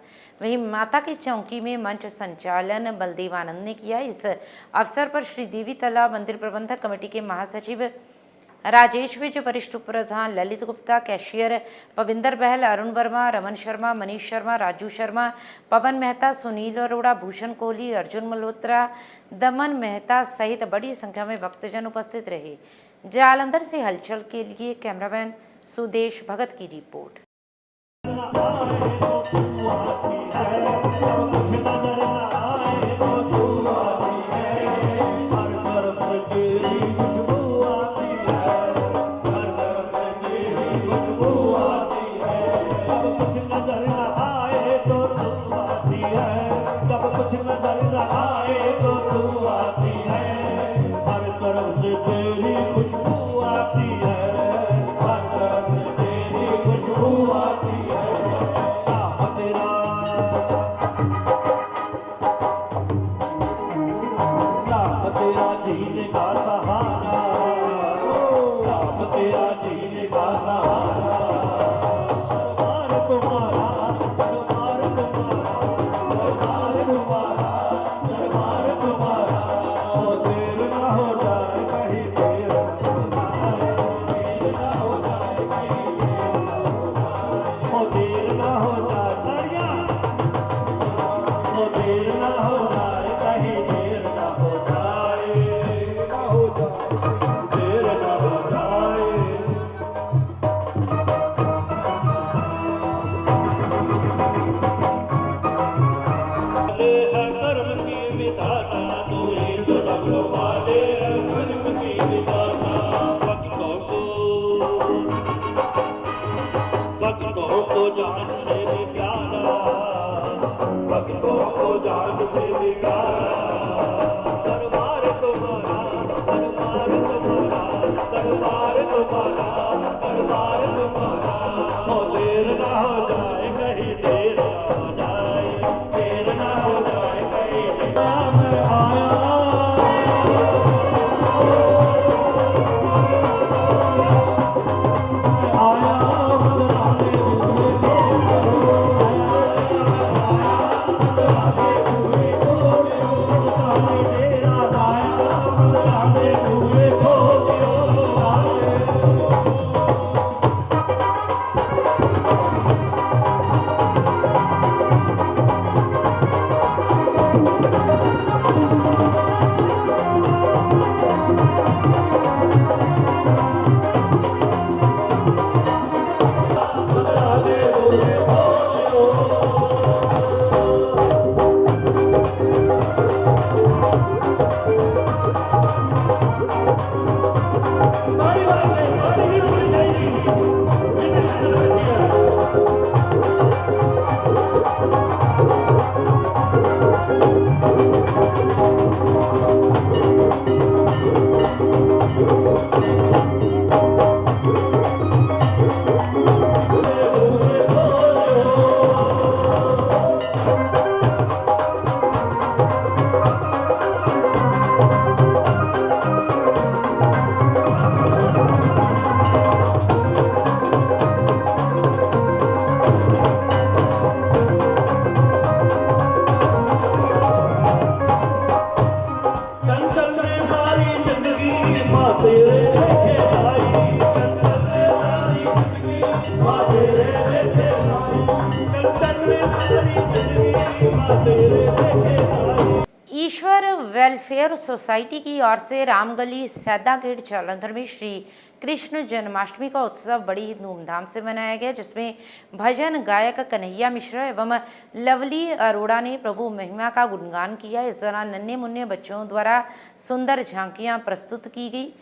वहीं माता की चौकी में मंच संचालन बलदेव आनंद ने किया। इस अवसर पर श्री देवी तालाब मंदिर प्रबंधक कमेटी के महासचिव राजेश विज, वरिष्ठ उप प्रधान ललित गुप्ता, कैशियर पविंदर बहल, अरुण वर्मा, रमन शर्मा, मनीष शर्मा, राजू शर्मा, पवन मेहता, सुनील अरोड़ा, भूषण कोहली, अर्जुन मल्होत्रा, दमन मेहता सहित बड़ी संख्या में भक्तजन उपस्थित रहे। जालंधर से हलचल के लिए कैमरामैन सुदेश भगत की रिपोर्ट। तेरे वेलफेयर सोसाइटी की ओर से रामगली सैदा गेट जालंधर में श्री कृष्ण जन्माष्टमी का उत्सव बड़ी ही धूमधाम से मनाया गया, जिसमें भजन गायक कन्हैया मिश्रा एवं लवली अरोड़ा ने प्रभु महिमा का गुणगान किया। इस दौरान नन्हे मुन्ने बच्चों द्वारा सुंदर झांकियां प्रस्तुत की गई।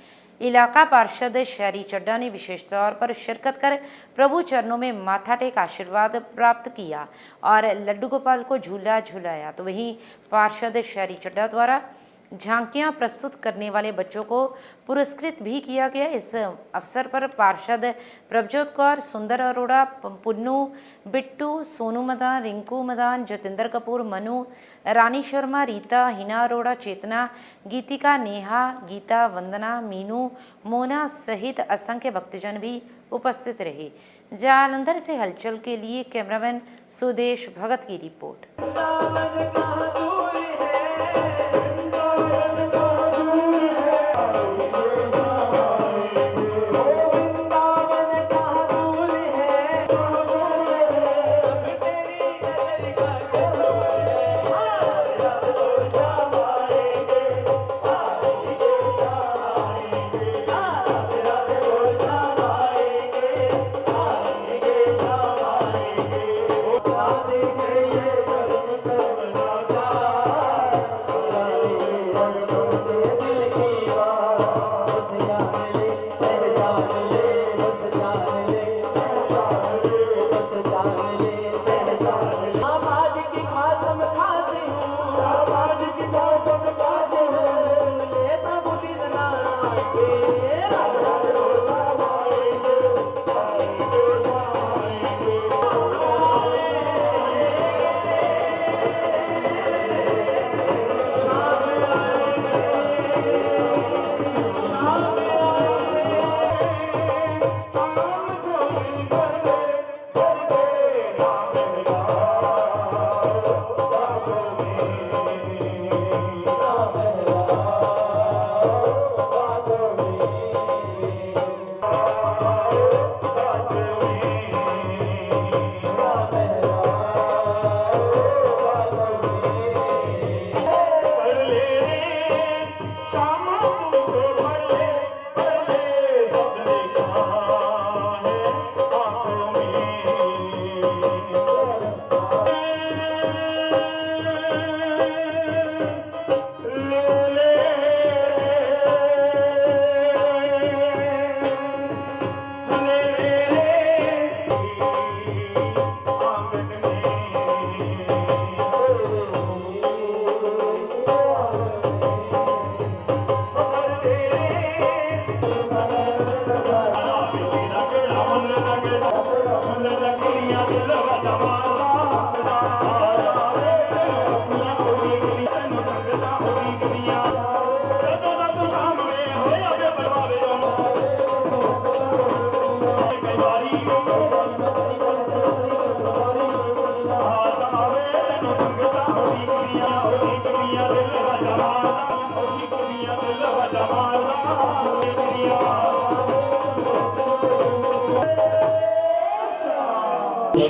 इलाका पार्षद शहरी चड्डा ने विशेष तौर पर शिरकत कर प्रभु चरणों में माथा टेक आशीर्वाद प्राप्त किया और लड्डू गोपाल को झूला झुलाया। तो वहीं पार्षद शहरी चड्डा द्वारा झांकियां प्रस्तुत करने वाले बच्चों को पुरस्कृत भी किया गया। इस अवसर पर पार्षद प्रभजोत कौर, सुंदर अरोड़ा, पुन्नू, बिट्टू, सोनू मदान, रिंकू मदान, जतिंदर कपूर, मनु, रानी शर्मा, रीता, हिना अरोड़ा, चेतना, गीतिका, नेहा, गीता, वंदना, मीनू, मोना सहित असंख्य भक्तजन भी उपस्थित रहे। जालंधर से हलचल के लिए कैमरामैन सुदेश भगत की रिपोर्ट।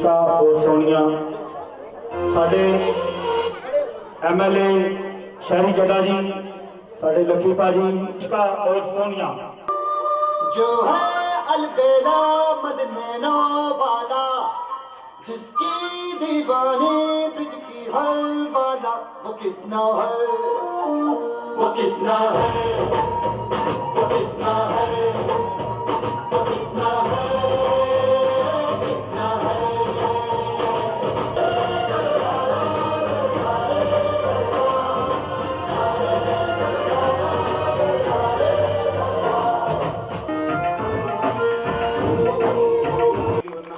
और सोनिया साडे MLA शहरी जड्डा जी, साडे लकी भाजी और सोनिया जो है अलबेला मदनैनो वाला, जिसकी दीवानी ब्रिज की हर वाला, वो किसना है, वो किसना है, वो किसना है, वो किसना है, किसना है।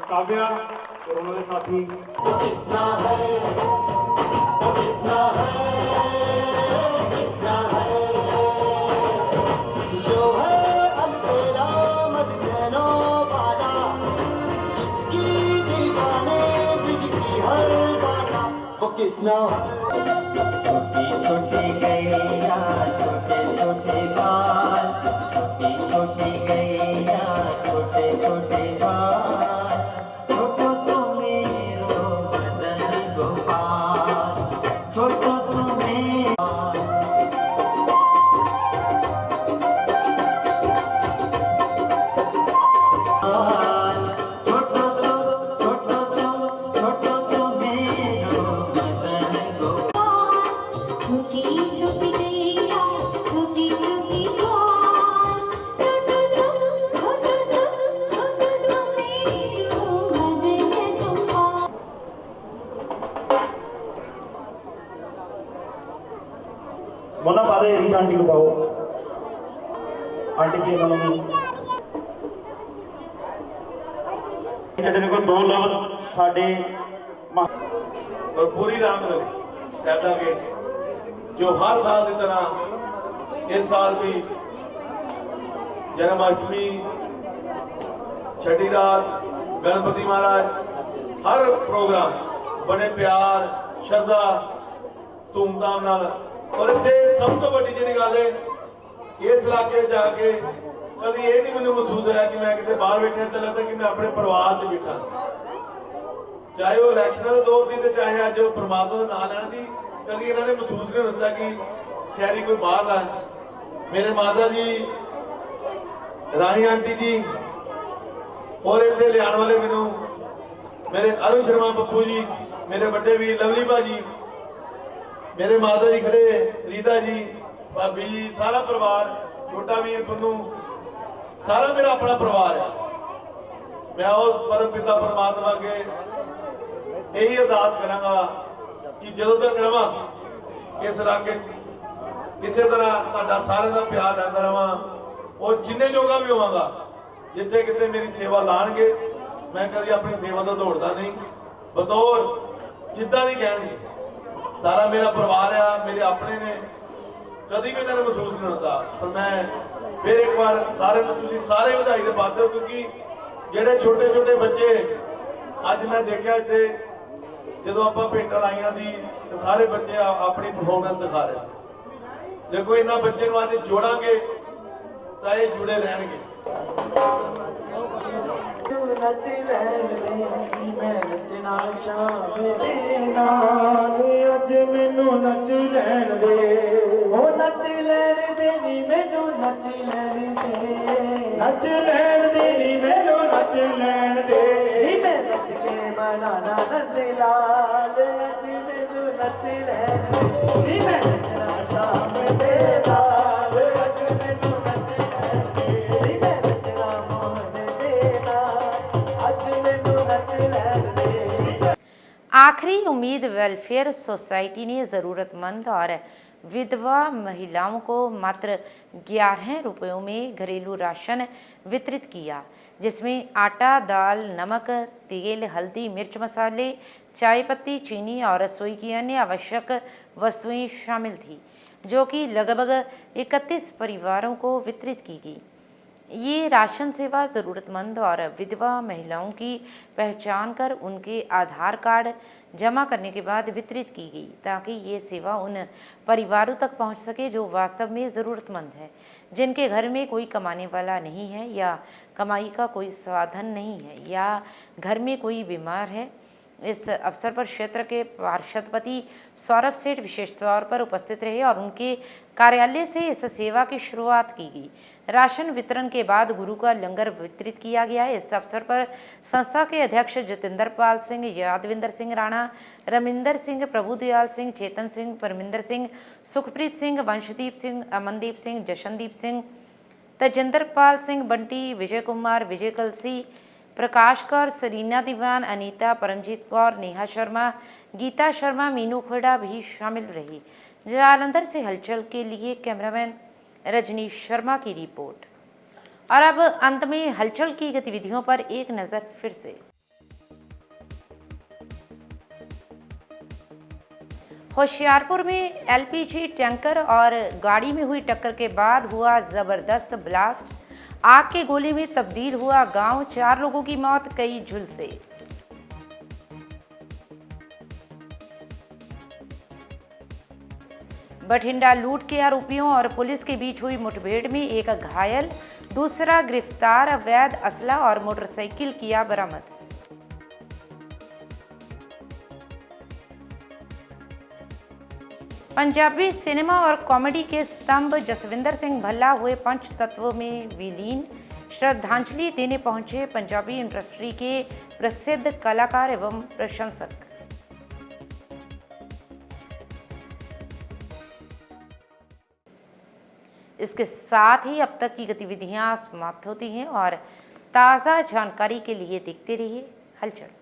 काव्या और उन्होंने साथी वो किसना है, वो किसना है, किसना है। जो है अलबेला मदनैनो वाला, जिसकी दीवाने ब्रिज की हर वाला, वो किसना है। छोटी छोटी गैया छोटे छोटे बाल, छोटी छोटी गैया छोटे छोटे बाल, छोटो सो मेरो मदन गोपाल, छोटो सो मेरो वाले रीना आंटी को पाओ। आंटी जी नाम को 2 लफ्ज साडे और पूरी रामनगरी सैदा गेट जो हर साल की तरह इस साल भी जन्माष्टमी, छठी रात, गणपति महाराज हर प्रोग्राम बड़े प्यार, श्रद्धा, धूमधाम नाल। और इत्थे सब तो बड़ी जिहड़ी गल है इस इलाके जाके कभी ये नहीं मैंने महसूस होया कि मैं किते बाहर बैठा तो लगता कि मैं अपने परिवार से बैठा, चाहे वो इलैक्शन का दौर थी चाहे अज वो परमात्मा का नाम लेना थी। कभी इन्होंने महसूस नहीं होता कि शहरी कोई बाहर ला। मेरे माता जी, रानी आंटी जी और इतने लिया वाले मैनू मेरे अरुण शर्मा पप्पू जी, मेरे बड़े वीर लवली भाजी, मेरे माता जी खड़े, रीता जी, भाभी जी, सारा परिवार, छोटा वीर पुन्नू, सारा मेरा अपना परिवार है। मैं उस परम पिता परमात्मा के यही अरदास करांगा कि जो तक रवा इस इलाके किसी तरह तुहाडा सारे का प्यार लैंदा रहा और जिन्ने जोगा भी होवांगा, जिथे किते मेरी सेवा लाणगे मैं कभी अपनी सेवा तो दौड़ता नहीं, बतौर जिद्दां दी कहणगे। सारा मेरा परिवार है, मेरे अपने ने, कभी भी इन्होंने महसूस नहीं होता। पर मैं फिर एक बार सारे तुसीं सारे ਵਧਾਈ ਦੇ पात्र हो, क्योंकि ਜਿਹੜੇ छोटे छोटे बच्चे अज मैं देखा इतने जो आप भेंटा लाइया थी तो सारे बच्चे अपनी परफॉर्मेंस दिखा रहे थे। देखो इन्होंने बच्चे अज जोड़ांगे तो ये जुड़े रहेंगे। नच लैन दे मैं नचना शाम दे नाल, अज मैनू नच लैन दे, ओ नच लैन दे नी मैनू नच लैन दे, नच लैन दे नी मैनू नच लैन दे, मैं नच के मनाना नंद लाल, अज मैनू नच लैन दे, मैं नचना शाम दे नाल, अज मैनू नच लैन दे, मैं नचना मोहन दे नाल, अज मैनू नच लैन दे। आखिरी उम्मीद वेलफेयर सोसाइटी ने ज़रूरतमंद और विधवा महिलाओं को मात्र 11 रुपयों में घरेलू राशन वितरित किया, जिसमें आटा, दाल, नमक, तेल, हल्दी, मिर्च मसाले, चाय पत्ती, चीनी और रसोई की अन्य आवश्यक वस्तुएं शामिल थी, जो कि लगभग 31 परिवारों को वितरित की गई। ये राशन सेवा ज़रूरतमंद और विधवा महिलाओं की पहचान कर उनके आधार कार्ड जमा करने के बाद वितरित की गई, ताकि ये सेवा उन परिवारों तक पहुंच सके जो वास्तव में ज़रूरतमंद है, जिनके घर में कोई कमाने वाला नहीं है या कमाई का कोई साधन नहीं है या घर में कोई बीमार है। इस अवसर पर क्षेत्र के पार्षदपति सौरभ सेठ विशेष तौर पर उपस्थित रहे और उनके कार्यालय से इस सेवा की शुरुआत की गई। राशन वितरण के बाद गुरु का लंगर वितरित किया गया। इस अवसर पर संस्था के अध्यक्ष जतिंदर पाल सिंह, यादविंदर सिंह राणा, रमिंदर सिंह, प्रभुदयाल सिंह, चेतन सिंह, परमिंदर सिंह, सुखप्रीत सिंह, वंशदीप सिंह, अमनदीप सिंह, जशनदीप सिंह, तजिंदर पाल सिंह, बंटी, विजय कुमार, विजय कलसी, प्रकाश कौर, सरीना दीवान, अनीता, परमजीत कौर, नेहा शर्मा, गीता शर्मा, मीनू खोड़ा भी शामिल रही। जालंधर से हलचल के लिए कैमरामैन रजनीश शर्मा की रिपोर्ट। और अब अंत में हलचल की गतिविधियों पर एक नज़र फिर से। होशियारपुर में एलपीजी टैंकर और गाड़ी में हुई टक्कर के बाद हुआ जबरदस्त ब्लास्ट, आग के गोले में तब्दील हुआ गांव, 4 लोगों की मौत, कई झुलसे। बठिंडा लूट के आरोपियों और पुलिस के बीच हुई मुठभेड़ में एक घायल, दूसरा गिरफ्तार, अवैध असला और मोटरसाइकिल किया बरामद। पंजाबी सिनेमा और कॉमेडी के स्तंभ जसविंदर सिंह भल्ला हुए पंच तत्वों में विलीन, श्रद्धांजलि देने पहुंचे पंजाबी इंडस्ट्री के प्रसिद्ध कलाकार एवं प्रशंसक। इसके साथ ही अब तक की गतिविधियां समाप्त होती हैं और ताज़ा जानकारी के लिए देखते रहिए हलचल।